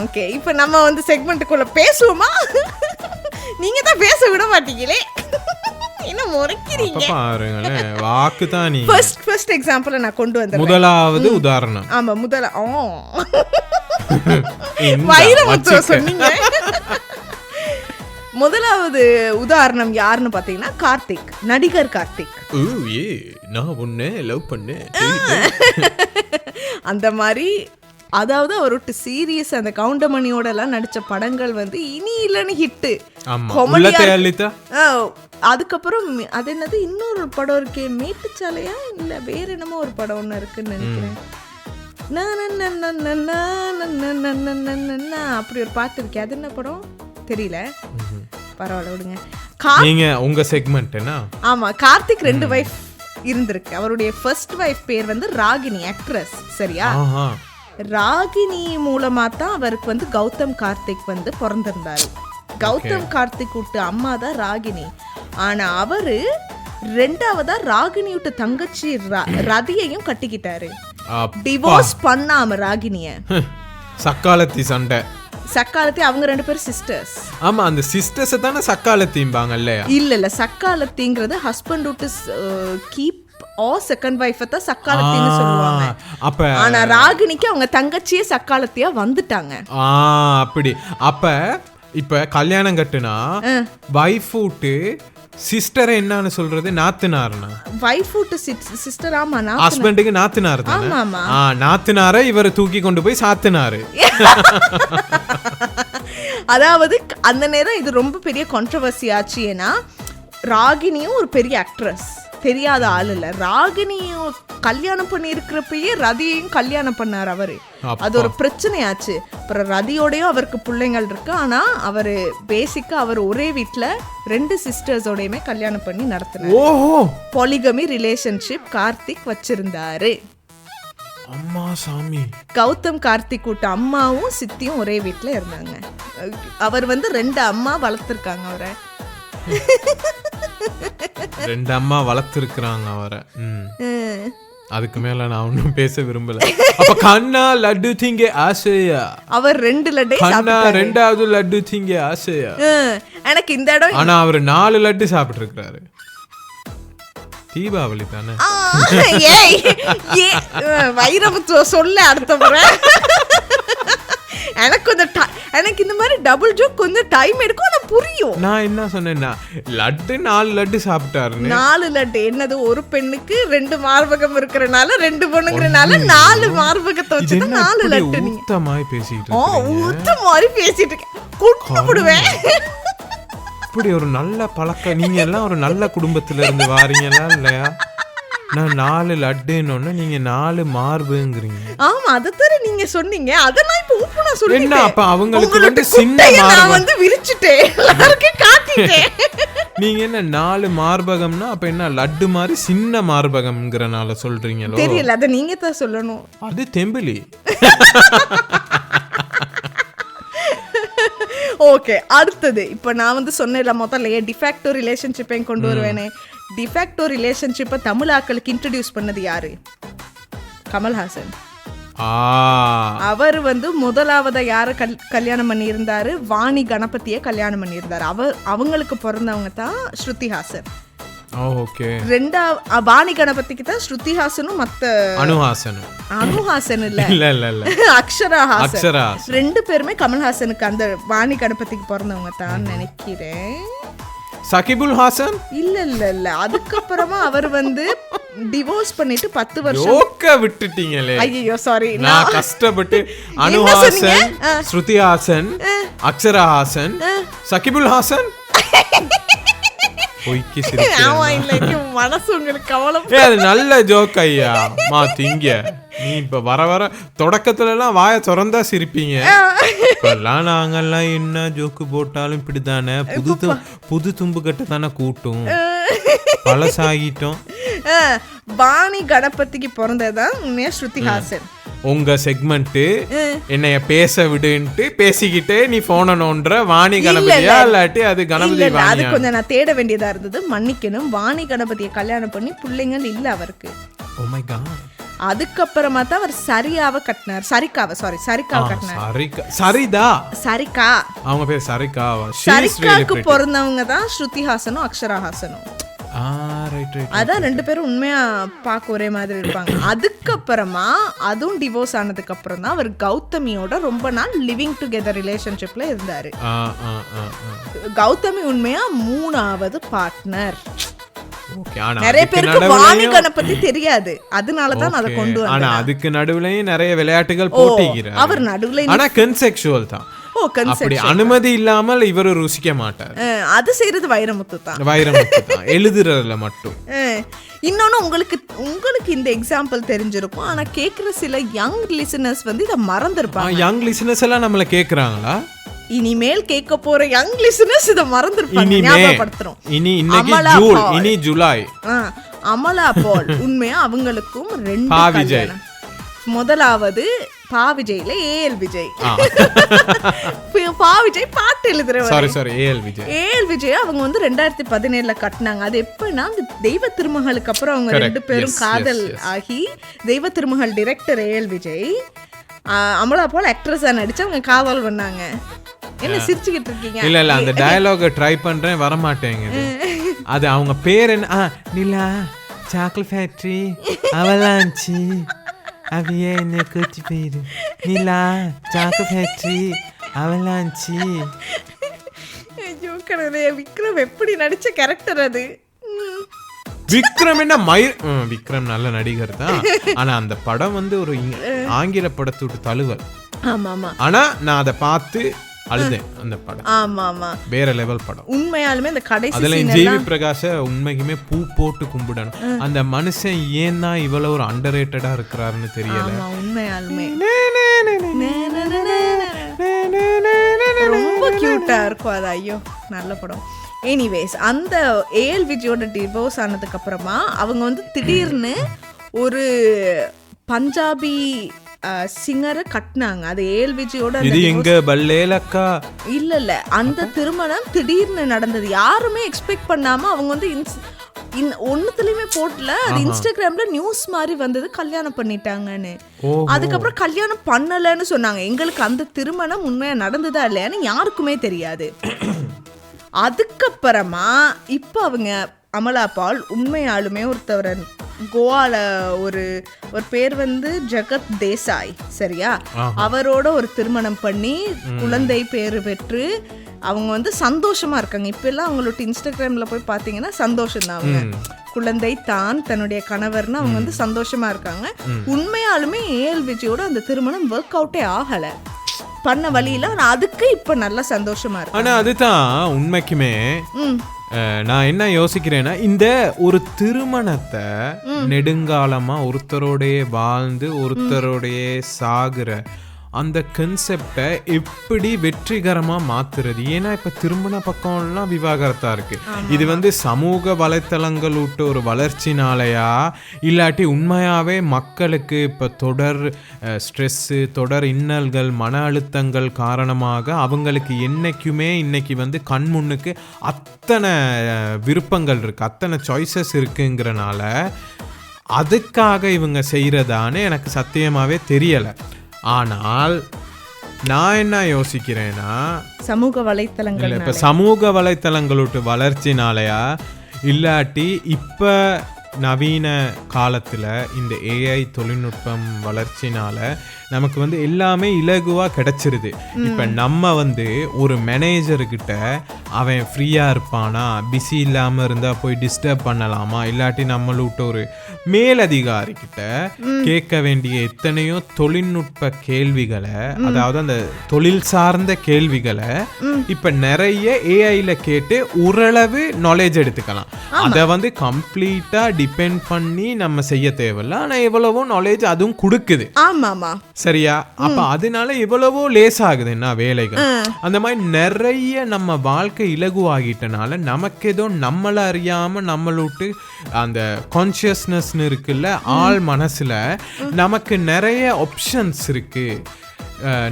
ஓகே, இப்போ நம்ம வந்து செக்மெண்ட்டுக்குள்ள பேசுவோமா? நீங்க தான் பேச விட மாட்டீங்களே, என்ன முறைக்கிறீங்க பாருங்களேன். வாக்கு தான் நீ ஃபர்ஸ்ட் எக்ஸாம்பிள் நான் கொண்டு வந்தேன். முதலாவது உதாரணம். ஆமா, வைரமுத்து சொன்னீங்க. முதலாவது உதாரணம் யாருன்னு பாத்தீங்கன்னா கார்த்திக், நடிகர் கார்த்திக். நான் உன்னை லவ் பண்ண அந்த மாதிரி, அதாவது அவரோட சீரியஸ் அந்த கவுண்டமணியோட எல்லாம் நடிச்ச படங்கள் வந்து இனி இல்லன்னு ஹிட்டு. அதுக்கப்புறம் அது என்னது, இன்னொரு படம் இருக்கே, மேட்டுச்சாலையா இல்ல வேற என்னமோ ஒரு படம் ஒண்ணு இருக்குன்னு நினைக்கிறேன். அப்படி ஒரு பாட்டு இருக்கே, அது என்ன படம் தெரியல, பரவாயில்ல விடுங்க. நீங்க உங்க செக்மெண்ட்னா? ஆமா, கார்த்திக் 2 வைஃப் இருந்திருக்கு. அவருடைய ஃபர்ஸ்ட் வைஃப் பேர் வந்து ராகினி, ஆக்ட்ரஸ். சரியா? ராகினி மூலமா தான் அவருக்கு வந்து கௌதம் கார்த்திக் வந்து பிறந்திருந்தாரு. கௌதம் கார்த்திக் விட்டு அம்மா தான் ராகினி. ஆனா அவரு 2வதா ராகினி விட்டு தங்கச்சி ரதியையும் கட்டிக்கிட்டாரு. டிவோர்ஸ் பண்ணாம ராகினிய. சக்காலத்தி சண்டை. சக்காலத்தி அவங்க 2 பேரும் சிஸ்டர்ஸ். ஆமா, அந்த சிஸ்டர்ஸ் தானே சக்காலத்திம்பாங்க இல்லையா? இல்ல சக்காலத்திங்கிறது ஹஸ்பண்ட் விட்டு கீப் ஆர் செகண்ட் வைஃப் தான் சக்காலத்தின்னு சொல்லுவாங்க. அப்ப ஆனா ராகினிக்கு அவங்க தங்கச்சியே சக்காலத்தியா வந்துட்டாங்க. அப்படி. அப்ப இப்ப கல்யாணம் கட்டுனா வைஃப் விட்டு சிஸ்டர் என்னன்னு சொல்றது, நாத்துனார்னா? வைஃப் விட்டு சிஸ்டர். ஆமா, ஹஸ்பண்டுக்கு நாத்துனார் தானே. ஆமா, நாத்துனாரை இவரை தூக்கி கொண்டு போய் சாத்துனாரு. அதாவது அந்த நேரம் இது ரொம்ப பெரிய கான்ட்ரோவர்சி ஆச்சு. ஏன்னா ராகினியும் ஒரு பெரிய ஆக்ட்ரஸ், தெரியாத ஆள் இல்ல. ராகினியும் கல்யாணம் பண்ணி இருக்கிறப்பயே ரதியையும் கல்யாணம் பண்ணார் அவரு. அது ஒரு பிரச்சனையாச்சு. அப்புறம் ரதியோடயும் அவருக்கு பிள்ளைங்கள் இருக்கு. ஆனா அவரு பேசிக்கா அவர் ஒரே வீட்டுல 2 சிஸ்டர்ஸோடையுமே கல்யாணம் பண்ணி நடத்தினார். ஓஹோ, பாலிகமி ரிலேஷன்ஷிப் கார்த்திக் வச்சிருந்தாரு. அம்மா சாமி. கௌதம் கார்த்திக் கூட்ட அம்மாவும் சித்தியும் ஒரே வீட்டுல இருந்தாங்க. அவர் 2 அம்மா வளர்த்திருக்காங்க அவரை. 2 அம்மா வளர்த்துருக்குறாங்க அவரை. அதுக்கு மேல நான் ஒன்னும் பேச விரும்பல. அப்ப கண்ணா லட்டு திங்க ஆசையா? அவர் 2 லட்டு கண்ணா 2வது லட்டு திங்க ஆசையா? எனக்கு இந்த இடம். ஆனா அவர் 4 லட்டு சாப்பிட்டு இருக்காரு. தீபாவளி தானே. வைரமுத்துவ சொல்ல அடுத்த முறை. எனக்கு இந்த மாதிரி டபுள் ஜோக் கொஞ்சம் டைம் எடுக்கும். ஆனா புரியும். நான் என்ன சொன்னேன்னா லட்டு 4 லட்டு சாப்பிட்டாரு. 4 லட்டு என்னது? ஒரு பெண்ணுக்கு 2 மார்பகம் இருக்கறனால 2 பொண்ணுங்கறனால 4 மார்பகத்தை வச்சு 4 லட்டு. நீங்க ஊத்தமாய் பேசிட்டு இருக்கீங்க. ஊத்த மாதிரி பேசிட்டு இருக்கேன். குடுக்குடுவேன். இப்படி ஒரு நல்ல பழக்கம். நீங்க எல்லாம் ஒரு நல்ல குடும்பத்துல இருந்து வாரீங்களா இல்லையா? நான் 4 லட்டுன்னு நீங்க 4 மார்புங்கறீங்க. ஆமா, அதத்தர நீங்க சொன்னீங்க. அத நான் இப்ப ஓபனா சொல்றேன். என்ன அப்ப அவங்களுக்கு சின்ன மார்பகம் நான் விரிச்சிட்டேன். எல்லாருக்கும் காட்டிட்டேன். நீங்க என்ன 4 மார்பகம்னா அப்ப என்ன லட்டு மாதிரி சின்ன மார்பகம்ங்கறனால சொல்றீங்களோ? தெரியல, அத நீங்க தான் சொல்லணும். அது தெம்பிலி. ஓகே, அடுத்தது இப்ப நான் சொன்னேன்ல முதல்ல டிஃபாக்டோ ரிலேஷன்ஷிப்பை கொண்டு வருவேனே. டிஃபாக்டோ ரிலேஷன்ஷிப்பை தமிழாக்களுக்கு இன்ட்ரோடியூஸ் பண்ணது யாரு? கமல்ஹாசன். அவர் முதலாவதா யார கல்யாணம் பண்ணி இருந்தாரு? வாணி கணபதிய கல்யாணம் பண்ணி இருந்தாரு. அவங்களுக்கு பிறந்தவங்க தான் ஸ்ருதிஹாசன். வாணி கணபதிக்கு தான் ஸ்ருதிஹாசனும் மத்த அனுஹாசன் இல்ல அக்ஷராஹாசன் 2 பேருமே கமல்ஹாசனுக்கு அந்த வாணி கணபதிக்கு பிறந்தவங்க தான் நினைக்கிறேன். சகிபுல் ஹாசன் இல்ல இல்ல இல்ல. அதுக்கப்புறமா அவர் டிவோர்ஸ் பண்ணிட்டு 10 வருஷம் விட்டுட்டீங்களே. ஐயோ சாரி, நான் கஷ்டப்பட்டு அனுஹாசன், ஸ்ருதிஹாசன், அக்ஷராஹாசன், சகிபுல் ஹாசன். மனசு உங்களுக்கு கவலை. அது நல்ல ஜோக் ஐயா. மாத்திங்க. நீ இப்ப வர வர தொடக்கத்துல எல்லாம் வாய திறந்தா சிரிப்பீங்க. இப்பெல்லாம் நாங்கெல்லாம் என்ன ஜோக்கு போட்டாலும் இப்படித்தானே. புது தும்பு கட்ட தானே கூட்டும். பழசாகிட்டோம். வாணி கணபதிக்கு பிறந்ததான் உண்மையா ஸ்ருதிஹாசன். உங்க செக்மெண்ட் என்னைய பேச விடுன்ட்டு பேசிக்கிட்டே நீ போன நோன்ற வாணி கணபதியா இல்லாட்டி அது கணபதி வாணியா? அது கொஞ்சம் நான் தேட வேண்டியதா இருந்தது, மன்னிக்கணும். வாணி கணபதியை கல்யாணம் பண்ணி பிள்ளைங்கள் இல்ல அவருக்கு. Oh my God. அதுக்கப்புறமா தான் அவர் சரிகாவை கட்டினார். சரிகா அவங்க பேர் சரிகாவா? சரிகாக்கு பிறந்தவங்க தான் ஸ்ருதிஹாசனும் அக்ஷராஹாசனும். அதான் 2 பேரும் உண்மையா பார்க்க ஒரே மாதிரி இருப்பாங்க. அதுக்கப்புறமா அதுவும் டிவோர்ஸ் ஆனதுக்கு அப்புறம் தான் அவர் கௌதமியோட ரொம்ப நாள் லிவிங் டுகெதர் ரிலேஷன்ஷிப்ல இருந்தாரு. கௌதமி உண்மையா 3வது பார்ட்னர். நிறைய பேருக்கு வாணி கணபதி தெரியாது, அதனாலதான் அதை கொண்டு வந்தாங்க. ஆனா அதுக்கு நடுவுலயும் நிறைய விளையாட்டுகள் போட்டிக்கிறார் அவர் நடுவுல. ஆனா கன்செக்சுவல் தான். அப்படி அனுமதி இல்லாமல் இவரு ருசிக்க மாட்டார். அது செய்யறது வைரமுத்து தான். எழுதுறதுல மட்டும். இன்னொன்னு உங்களுக்கு இந்த எக்ஸாம்பிள் தெரிஞ்சிருக்கும். ஆனா கேக்குற சில யங் லிசனர்ஸ் இத மறந்துருப்பாங்க. யங் லிசனர்ஸ் எல்லாம் நம்மள கேக்குறாங்களா? இனிமேல் கேட்க போற யங் லிசனர்ஸ் இத மறந்துருப்பாங்க. ஞாபகப்படுத்துறோம். இனி ஜூலை அமலா பால் உண்மையா அவங்களுக்கும் 2 கல்யாணம். முதலாவது பா விஜய்ல ஏஎல் விஜய். பா விஜய் பாட்டு எழுதுறவர். ஏஎல் விஜய் அவங்க 2017ல கட்டினாங்க. அது எப்பன்னா தெய்வ திருமகளுக்கு அப்புறம் அவங்க 2 பேரும் காதல் ஆகி தெய்வ திருமகள் டைரக்டர் ஏஎல் விஜய், அமலா பால் ஆக்ட்ரஸா நடிச்சு அவங்க காதல் பண்ணாங்க. என்ன சிரிச்சுக்கிட்டு இருக்கீங்க? இல்ல அந்த டயலாக ட்ரை பண்றேன் வர மாட்டேங்குது. அது அவங்க பேர் என்ன? நிலா சாக்லேட் ஃபேக்டரி அவலாஞ்சி அவையே என்ன கூட்டி போயிரு. நிலா சாக்லேட் ஃபேக்டரி அவலாஞ்சி. ஐயோ கடவுளே, விக்ரம் எப்படி நடிச்ச கேரக்டர் அது. விக்ரம் என்ன விக்ரம் நல்ல நடிகர் தான். ஆனா அந்த படம் ஒரு ஆங்கில படத்தோட தழுவல். ஆமா ஆமா. ஆனா நான் அதை பார்த்து அழுதேன் அந்த படம். ஆமா ஆமா, வேற லெவல் படம் உண்மையாலுமே அந்த கடைசி அதுல scene ஜேவி எல்லாம் பிரகாஷ உண்மைக்குமே பூ போட்டு கும்பிடணும். அந்த மனுஷன் ஏன் தான் இவ்வளவு ஒரு அண்டர்ரேட்டடா இருக்கிறாருன்னு தெரியல. ஆமா உண்மையாலுமே ரொம்ப கியூட்டா இருக்கும் அது. ஐயோ நல்ல படம். எனிவேஸ், அந்த ஏஎல் விஜயோட டிவோர்ஸ் ஆனதுக்கு அப்புறமா அவங்க வந்து திடீர்னு ஒரு பஞ்சாபி சிங்கரை கட்டினாங்க. அது ஏஎல் விஜயோட இது எங்க பல்லேலக்கா இல்ல அந்த திருமணம் திடீர்னு நடந்தது. யாருமே எக்ஸ்பெக்ட் பண்ணாம அவங்க வந்து ஒன்னுத்துலயுமே போட்டல. அது இன்ஸ்டாகிராம்ல நியூஸ் மாதிரி வந்தது, கல்யாணம் பண்ணிட்டாங்கன்னு. அதுக்கப்புறம் கல்யாணம் பண்ணலன்னு சொன்னாங்க. எங்களுக்கு அந்த திருமணம் உண்மையா நடந்ததா இல்லையான்னு யாருக்குமே தெரியாது. அதுக்கப்புறமா இப்போ அவங்க அமலா பால் உண்மையாலுமே ஒருத்தவரை கோவால ஒரு பேர் வந்து ஜகத் தேசாய், சரியா, அவரோட ஒரு திருமணம் பண்ணி குழந்தை பேரு பெற்று அவங்க வந்து சந்தோஷமா இருக்காங்க. இப்ப எல்லாம் அவங்களோட இன்ஸ்டாகிராம்ல போய் பாத்தீங்கன்னா சந்தோஷம் தான். அவங்க குழந்தை தான் தன்னுடைய கணவர்னு அவங்க வந்து சந்தோஷமா இருக்காங்க. உண்மையாலுமே ஏஎல் விஜயோட அந்த திருமணம் ஒர்க் அவுட்டே ஆகல பண்ண வழியில. அதுக்கு இப்ப நல்ல சந்தோஷமா இருக்கு. ஆனா அதுதான் உண்மைக்குமே நான் என்ன யோசிக்கிறேன்னா, இந்த ஒரு திருமணத்தை நெடுங்காலமா ஒருத்தரோடையே வாழ்ந்து ஒருத்தரோடையே சாகுற அந்த கன்செப்டை எப்படி வெற்றிகரமாக மாற்றுறது. ஏன்னா இப்போ திருமண பக்கம்லாம் விவாகரத்தாக இருக்குது. இது வந்து சமூக வலைத்தளங்கள் விட்டு ஒரு வளர்ச்சினாலையா இல்லாட்டி உண்மையாகவே மக்களுக்கு இப்போ தொடர் ஸ்ட்ரெஸ்ஸு, தொடர் இன்னல்கள், மன அழுத்தங்கள் காரணமாக அவங்களுக்கு என்றைக்குமே இன்னைக்கு வந்து கண் முன்னுக்கு அத்தனை விருப்பங்கள் இருக்குது, அத்தனை சாய்ஸஸ் இருக்குங்கிறனால அதுக்காக இவங்க செய்கிறதான்னு எனக்கு சத்தியமாகவே தெரியலை. ஆனால் நான் என்ன யோசிக்கிறேன்னா, சமூக வலைத்தளங்கள் இப்போ சமூக வலைத்தளங்களோட வளர்ச்சினாலையா இல்லாட்டி இப்போ நவீன காலத்தில் இந்த ஏஐ தொழில்நுட்பம் வளர்ச்சினால நமக்கு வந்து எல்லாமே இலகுவாக கிடைச்சிருது. இப்போ நம்ம வந்து ஒரு மேனேஜர்கிட்ட அவன் ஃப்ரீயாக இருப்பானா, பிஸி இல்லாமல் இருந்தால் போய் டிஸ்டர்ப் பண்ணலாமா, இல்லாட்டி நம்மளூட்ட ஒரு மேலதிகாரிக்கிட்ட கேட்க வேண்டிய எத்தனையோ தொழில்நுட்ப கேள்விகளை, அதாவது அந்த தொழில் சார்ந்த கேள்விகளை இப்போ நிறைய ஏஐல கேட்டு ஓரளவு நாலேஜ் எடுத்துக்கலாம். அதை வந்து கம்ப்ளீட்டாக டிபெண்ட் பண்ணி நம்ம செய்ய தேவையில்ல. ஆனால் எவ்வளவோ நாலேஜ் அதுவும் கொடுக்குது. ஆமாமா, சரியா? அப்ப அதனால எவ்வளவோ லேஸ் ஆகுது என்ன வேலைகள். அந்த மாதிரி நிறைய நம்ம வாழ்க்கை இலகுவாகிட்டனால நமக்கு ஏதோ நம்மள அறியாம நம்மளோட்டு அந்த கான்சியஸ்னஸ் இருக்குல்ல, ஆள் மனசுல நமக்கு நிறைய ஆப்ஷன்ஸ் இருக்கு,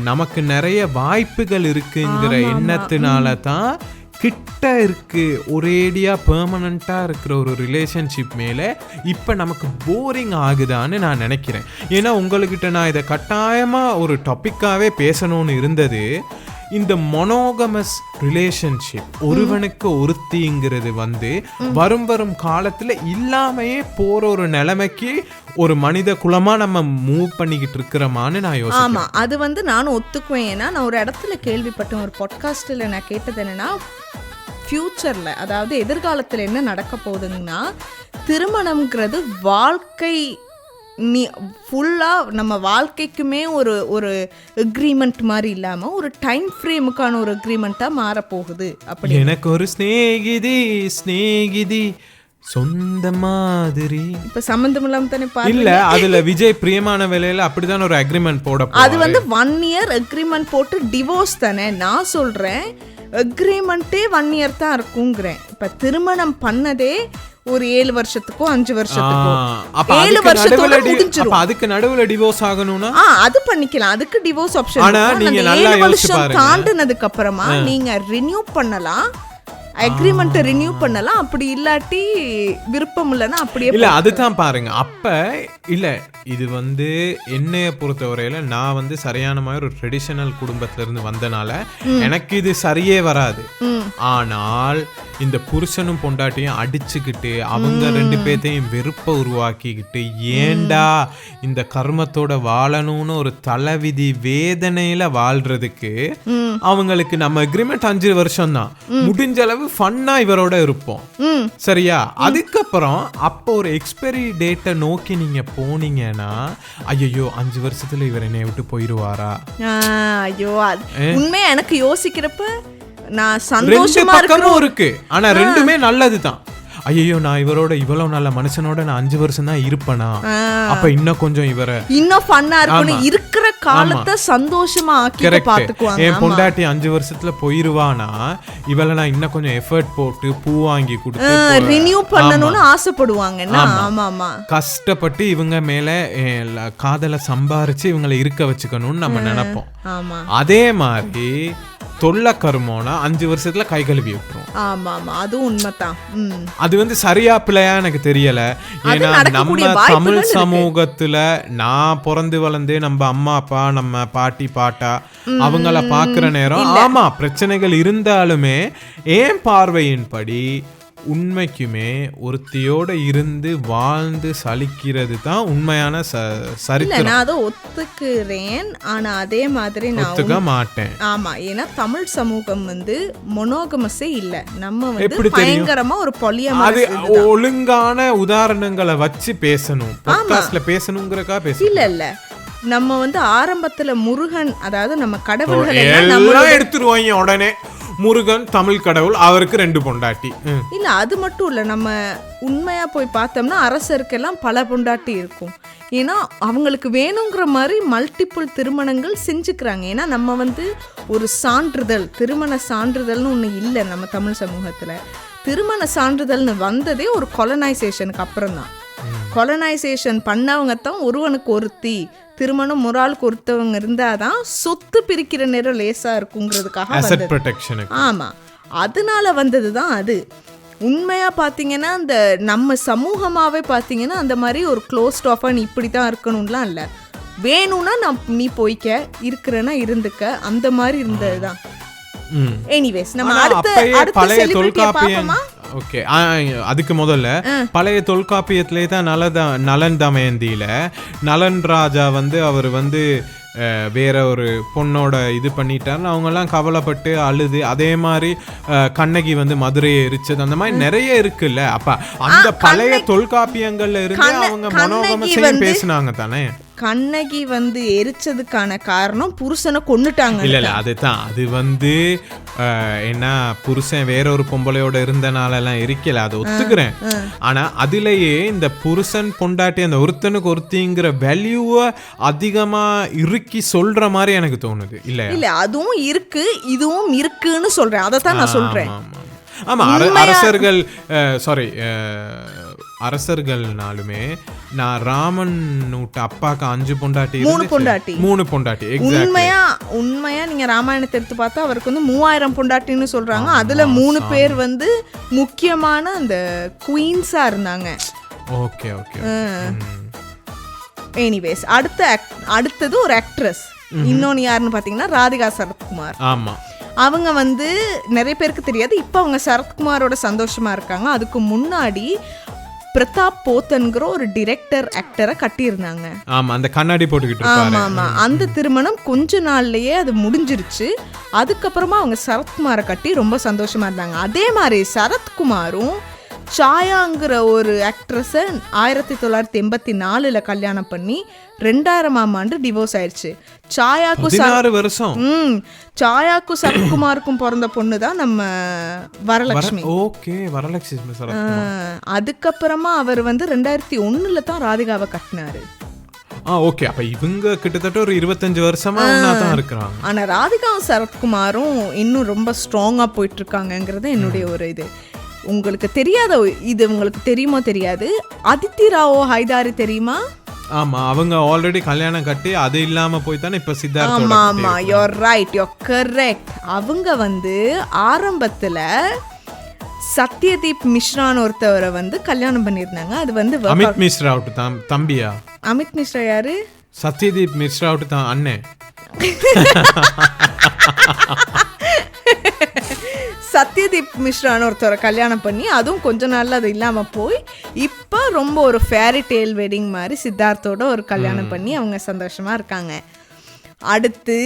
நமக்கு நிறைய வாய்ப்புகள் இருக்குங்கிற எண்ணத்தினால தான் கிட்ட இருக்கு ஒரேடியா பெர்மனண்டா இருக்கிற ஒரு ரிலேஷன்ஷிப் மேல இப்ப நமக்கு போரிங் ஆகுதான்னு நான் நினைக்கிறேன். ஏன்னா உங்ககிட்ட நான் இதை கட்டாயமா ஒரு டாபிக்காவே பேசணும்னு இருந்தது. இந்த மொனோகமஸ் ரிலேஷன்ஷிப், ஒருவனுக்கு ஒருத்திங்கிறது வந்து வரும் காலத்துல இல்லாமையே போற ஒரு நிலைமைக்கு ஒரு மனித குலமா நம்ம மூவ் பண்ணிக்கிட்டு இருக்கிறோமான்னு நான் யோசிக்கிறேன். ஆமா, அது வந்து நானும் ஒத்துக்குவேன். ஏன்னா நான் ஒரு இடத்துல கேள்விப்பட்டேன், ஒரு பாட்காஸ்ட்ல நான் கேட்டது என்னன்னா, ஃபியூச்சர்ல, அதாவது எதிர்காலத்துல என்ன நடக்க போகுதுன்னா, திருமணம்ங்கிறது வாழ்க்கை நீ ஃபுல்லாக நம்ம வாழ்க்கைக்குமே ஒரு அக்ரிமெண்ட் மாதிரி இல்லாமல் ஒரு டைம் ஃப்ரேமுக்கான ஒரு அக்ரிமெண்ட்டாக மாறப்போகுது. அப்படி எனக்கு ஒரு ஸ்நேகிதி சொந்த மாதிரி இப்ப சம்பந்தம் இல்லாம தானே பாரு. இல்ல, அதுல விஜய் பிரியமான வேலையில அப்படிதான் ஒரு அக்ரிமெண்ட் போட, அது வந்து 1 year அக்ரிமெண்ட் போட்டு டிவோர்ஸ் தானே. நான் சொல்றேன் அக்ரிமெண்ட்டே 1 year தான் இருக்குங்கிறேன். இப்ப திருமணம் பண்ணதே ஒரு 7 வருஷத்துக்கோ 5 வருஷத்துக்கோ, 7 வருஷத்தோட முடிஞ்சிரும். அதுக்கு நடுவுல டிவோர்ஸ் ஆகணும்னா அது பண்ணிக்கலாம், அதுக்கு டிவோர்ஸ் ஆப்ஷன். ஆனா நீங்க நல்லா யோசிச்சு பாருங்க, தாண்டினதுக்கு அப்புறமா நீங்க ரினியூ பண்ணலாம், அக்ரிமெண்ட் ரினியூ பண்ணலாம். அப்படி இல்லாட்டி விருப்பம் இல்லைன்னா அப்படியே இல்ல. அதுதான் பாருங்க. அப்ப இல்ல, இது வந்து என்னைய பொறுத்தவரையில நான் வந்து சரியான மாதிரி ஒரு ட்ரெடிஷனல் குடும்பத்துல இருந்து வந்தனால எனக்கு இது சரியே வராது. ஆனால் இந்த புருஷனும் பொண்டாட்டியும் அடிச்சுக்கிட்டு அவங்க 2 பேர்த்தையும் வெறுப்பை உருவாக்கிக்கிட்டு ஏண்டா இந்த கர்மத்தோட வாழணும்னு ஒரு தலைவிதி வேதனையில வாழ்றதுக்கு அவங்களுக்கு நம்ம அக்ரிமெண்ட் 5 வருஷம் தான், முடிஞ்ச அளவு ஃபன்னா இவரோட இருப்போம் சரியா. அதுக்கப்புறம் அப்போ ஒரு எக்ஸ்பைரி டேட்டை நோக்கி நீங்க போனீங்கன்னா ஐயோ 5 வருஷத்துல இவர் என்னை விட்டு போயிருவாரா. ஐயோ உண்மையா எனக்கு யோசிக்கிறப்ப நான் 2 சந்தோஷமா பக்கமும் இருக்கு, ஆனா 2மே நல்லதுதான். ஐயோ நான் இவரோட இவ்வளவு நல்ல மனுஷனோட நான் 5 வருஷம் தான் இருப்பேனா, அப்ப இன்னும் கொஞ்சம் இவரை இன்னும் ஃபன்னா இருக்கணும், இருக்கிற காலத்தை சந்தோஷமா ஆக்கி பாத்துக்குவாங்க. என் பொண்டாட்டி 5 வருஷத்துல போயிருவானா இவளை நான் இன்னும் கொஞ்சம் எஃபர்ட் போட்டு பூ வாங்கி கொடுத்து ரினியூ பண்ணணும்னு ஆசைப்படுவாங்க. ஆமா ஆமா, கஷ்டப்பட்டு இவங்க மேல காதலை சம்பாரிச்சு இவங்களை இருக்க வச்சுக்கணும்னு நம்ம நினைப்போம். அதே மாதிரி தொல்லை கருமோனா 5 வருஷத்துல கை கழுவி விட்டுரும். ஆமா ஆமா, அதுவும் உண்மைதான். அது வந்து சரியா பிள்ளையா எனக்கு தெரியல. ஏன்னா நம்ம தமிழ் சமூகத்துல நான் பிறந்து வளர்ந்து நம்ம அம்மா அப்பா நம்ம பாட்டி பாட்டா அவங்கள பாக்குற நேரம் ஆமா பிரச்சனைகள் இருந்தாலுமே ஏன் பார்வையின்படி உண்மைக்குமே ஒருத்தியோட இருந்து வாழ்ந்து சலிக்கிறது தான் உண்மையான சரித்திரம். நான் அதை ஒத்துக்கிறேன், ஆனா அதே மாதிரி நான் ஒத்துக்க மாட்டேன். ஆமா, ஏன்னா தமிழ் சமூகம் வந்து மொனோகமஸே இல்ல, நம்ம வந்து பயங்கரமா ஒரு பொலியமஸ். அது ஒழுங்கான உதாரணங்களை வச்சு பேசணும், பாட்காஸ்ட்ல பேசணும்ங்கறக்கா பேசணும். இல்ல நம்ம வந்து ஆரம்பத்துல முருகன், அதாவது நம்ம கடவுள்கள் எல்லாம் எடுத்துருவாங்க உடனே. முருகன் தமிழ் கடவுள், அவருக்கு 2 பொண்டாட்டி. இல்ல அது மட்டும் இல்ல, நம்ம உண்மையா போய் பார்த்தோம்னா அரசருக்கெல்லாம் பல பொண்டாட்டி இருக்கும். ஏன்னா அவங்களுக்கு வேணுங்கிற மாதிரி மல்டிபிள் திருமணங்கள் செஞ்சுக்கிறாங்க. ஏன்னா நம்ம வந்து ஒரு சான்றிதழ், திருமண சான்றிதழ்னு ஒண்ணு இல்லை நம்ம தமிழ் சமூகத்துல. திருமண சான்றிதழ்னு வந்ததே ஒரு கொலனைசேஷனுக்கு அப்புறம் தான். கொலனைசேஷன் பண்ணவங்க தான் ஒருவனுக்கு ஒருத்தி, திருமணம் ஒரு ஆளுக்கு ஒருத்தவங்க இருந்தாதான் சொத்து பிரிக்கிற நேரம் லேசா இருக்குங்கிறதுக்காக. ஆமா, அதனால வந்ததுதான் அது. உண்மையா பாத்தீங்கன்னா அந்த நம்ம சமூகமாவே பாத்தீங்கன்னா அந்த மாதிரி ஒரு க்ளோஸ்ட் ஆஃபா நீ இப்படித்தான் இருக்கணும்லாம் இல்ல, வேணும்னா நீ போய்க்க, இருக்கிறன்னா இருந்துக்க, அந்த மாதிரி இருந்ததுதான். எனிவேஸ் நம்ம அடுத்த செலிபிரிட்டியை பார்ப்போமா? ஓகே, அதுக்கு முதல்ல பழைய தொல்காப்பியத்திலே தான் நலன் தமயந்தியில நலன் ராஜா வந்து அவர் வந்து வேற ஒரு பொண்ணோட இது பண்ணிட்டாருன்னு அவங்கெல்லாம் கவலைப்பட்டு அழுது, அதே மாதிரி கண்ணகி வந்து மதுரையை எரிச்சது, அந்த மாதிரி நிறைய இருக்குல்ல. அப்ப அந்த பழைய தொல்காப்பியங்கள்ல இருந்து அவங்க மனோகமத்தையும் பேசினாங்க தானே. கண்ணகி வந்து எரிச்சதுக்கான காரணம் புருஷனை கொன்னுட்டாங்க. இல்ல அதுதான், அது வந்து என்ன புருஷன் வேற ஒரு பொம்பளையோட இருந்தனால எல்லாம் எரிக்கல, அதை ஒத்துக்கிறேன். ஆனா அதுலயே இந்த புருஷன் பொண்டாட்டி அந்த ஒருத்தனுக்கு ஒருத்திங்கிற வேல்யூவை அதிகமா இறுக்கி சொல்ற மாதிரி எனக்கு தோணுது. இல்ல அதுவும் இருக்கு, இதுவும் இருக்குன்னு சொல்றேன், அதைத்தான் நான் சொல்றேன். ஆமா, அரசர்கள் அரசர்கள்னாலுமே நான் ராமன் அப்பாக்கு 5 பொண்டாட்டி 3 பொண்டாட்டி. உண்மையா நீங்க ராமாயணத்தை எடுத்து பார்த்தா அவருக்கு வந்து 3000 பொண்டாட்டின்னு சொல்றாங்க. அதுல 3 பேர் வந்து முக்கியமான அந்த குயின்ஸா இருந்தாங்க. Okay okay. எனிவேஸ் அடுத்தது ஒரு ஆக்ட்ரஸ். இன்னொன்னு யாருன்னு பாத்தீங்கன்னா ராதிகா சரத்குமார். ஆமா, அவங்க வந்து நிறைய பேருக்கு தெரியாது, இப்போ அவங்க சரத்குமாரோட சந்தோஷமா இருக்காங்க. அதுக்கு முன்னாடி பிரதாப் போத்தன்கிற ஒரு டிரெக்டர் ஆக்டரை கட்டியிருந்தாங்க. ஆமா, அந்த கண்ணாடி போட்டுக்கிட்டு இருப்பாரு. ஆமா, அந்த திருமணம் கொஞ்ச நாள்லயே அது முடிஞ்சிருச்சு. அதுக்கப்புறமா அவங்க சரத்குமாரை கட்டி ரொம்ப சந்தோஷமா இருந்தாங்க. அதே மாதிரி சரத்குமாரும் சாயாங்கிற ஒரு ஆக்ட்ரஸை 1984 கல்யாணம் பண்ணி 2000ஆம் ஆண்டு டிவோர்ஸ் ஆயிடுச்சு. சாயாக்கும் சரத்குமாருக்கும் பிறந்த பொண்ணு தான் நம்ம வரலட்சுமி. அதுக்கப்புறமா அவர் வந்து 2001 தான் ராதிகாவை கட்டினாரு. ஓகே, அப்ப இவங்க கிட்டத்தட்ட ஒரு 25 வருஷமா தான் இருக்கிறாங்க. ஆனா ராதிகாவும் சரத்குமாரும் இன்னும் ரொம்ப ஸ்ட்ராங்கா போயிட்டு இருக்காங்கிறது என்னுடைய ஒரு இது. உங்களுக்கு தெரியாத இது, உங்களுக்கு தெரியுமோ தெரியாது, அதித்தி ராவோ ஹைதாரி தெரியுமா? ஆமா, அவங்க ஆல்ரெடி கல்யாணம் கட்டி அது இல்லாம போய் தானே இப்ப சித்தார்த்தோட. ஆமா, you're right, you're correct. அவங்க வந்து ஆரம்பத்துல சத்யதீப் மிஸ்ரான்னு ஒருத்தவரை வந்து கல்யாணம் பண்ணியிருந்தாங்க. அது வந்து அமித் மிஸ்ராவுட்டு தம்பியா? அமித் மிஸ்ரா யாரு? சத்யதீப் மிஸ்ராவுட்டு தான் அண்ணே. சத்யதீப் மிஸ்ரான்னு ஒருத்தரை கல்யாணம் பண்ணி அதுவும் கொஞ்ச நாள்ல அது இல்லாம போய் இப்போ ரொம்ப ஒரு ஃபேரி டேல் வெட்டிங் மாதிரி சித்தார்த்தோட ஒரு கல்யாணம் பண்ணி அவங்க சந்தோஷமா இருக்காங்க. அடுத்து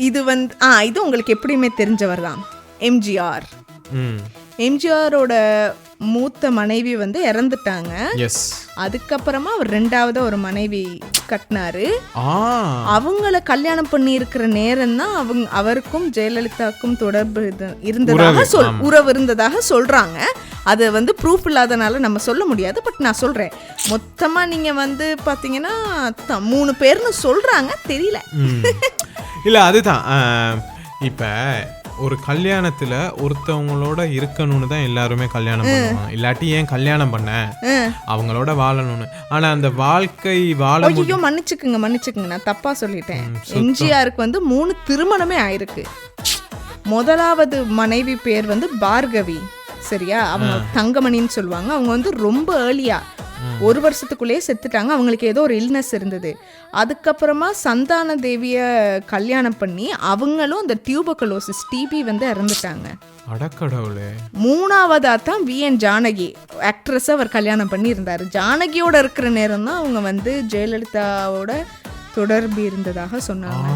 இது வந்து இது உங்களுக்கு எப்படியுமே தெரிஞ்சவர் தான், எம்ஜிஆர். எம்ஜிஆரோட மூத்த மனைவி வந்து இறந்துட்டாங்க. அதுக்கப்புறமா அவர் 2வது ஒரு மனைவி கட்டினாரு. அவங்கள கல்யாணம் பண்ணி இருக்கிற நேரம் தான் அவருக்கும் ஜெயலலிதாவுக்கும் தொடர்பு உறவு இருந்ததாக சொல்றாங்க. அது வந்து ப்ரூஃப் இல்லாதனால நம்ம சொல்ல முடியாது. பட் நான் சொல்றேன், மொத்தமா நீங்க வந்து பாத்தீங்கன்னா 3 பேர்னு சொல்றாங்க, தெரியல. இல்ல அதுதான் இப்ப ஒரு கல்யாணத்துல ஒருத்தவங்களோட இருக்கணும்னு தான் எல்லாருமே கல்யாணம் பண்ணுவாங்க. இல்லாட்டி ஏன் கல்யாணம் பண்ண, அவங்களோட வாழணும்னு. ஆனா அந்த வாழ்க்கை வாழ மன்னிச்சுக்குங்க நான் தப்பா சொல்லிட்டேன். எம்ஜிஆருக்கு வந்து 3 திருமணமே ஆயிருக்கு. முதலாவது மனைவி பேர் வந்து பார்கவி, சரியா? அவங்க தங்கமணின்னு சொல்லுவாங்க. அவங்க வந்து ரொம்ப ஏர்லியா 1 வருஷத்துக்குள்ளேயே செத்துட்டாங்க. அவங்களுக்கு ஏதோ ஒரு இல்னஸ் இருந்தது. அதுக்கப்புறமா சந்தான தேவிய கல்யாணம் பண்ணி அவங்களும் அந்த டியூபர்குலோசிஸ் டிபி வந்து இறந்துட்டாங்க. அடக்கடவுளே. 3வதா தான் விஎன் ஜானகி ஆக்ட்ரஸ் அவர் கல்யாணம் பண்ணி இருந்தாரு. ஜானகியோட இருக்கிற நேரம் தான் அவங்க வந்து ஜெயலலிதாவோட தொடர்பு இருந்ததாக சொன்னாங்க.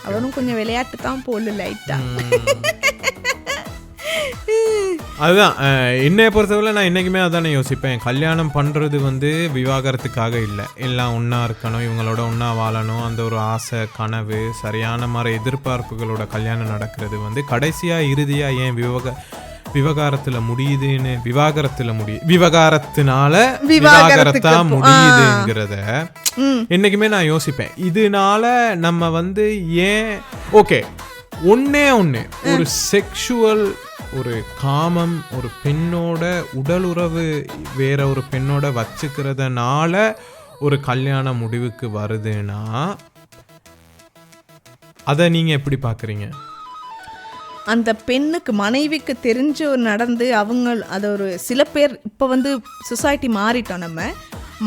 அவரும் கொஞ்சம் விளையாட்டு தான் போல லைட்டா. அதுதான் என்னைய பொறுத்தவரை நான் என்னைக்குமே அதானே யோசிப்பேன். கல்யாணம் பண்ணுறது வந்து விவாகரத்துக்காக இல்லை, எல்லாம் ஒன்றா இருக்கணும், இவங்களோட ஒன்றா வாழணும், அந்த ஒரு ஆசை கனவு சரியான மாதிரி எதிர்பார்ப்புகளோட கல்யாணம் நடக்கிறது வந்து கடைசியாக இறுதியாக ஏன் விவகாரத்தில் முடியுதுன்னு விவகாரத்தினால விவாகரத்தா முடியுதுங்கிறத என்னைக்குமே நான் யோசிப்பேன். இதனால நம்ம வந்து ஏன் ஒன்னே ஒரு செக்ஷுவல் ஒரு காமம் ஒரு பெண்ணோட உடல் உறவு வேற ஒரு பெண்ணோட வச்சுக்கிறதுனால ஒரு கல்யாண முடிவுக்கு வருதுன்னா அதை நீங்க எப்படி பாக்குறீங்க? அந்த பெண்ணுக்கு மனைவிக்கு தெரிஞ்சு நடந்து அவங்க அது ஒரு சில பேர் இப்போ வந்து சொசைட்டி மாறிட்டோம். நம்ம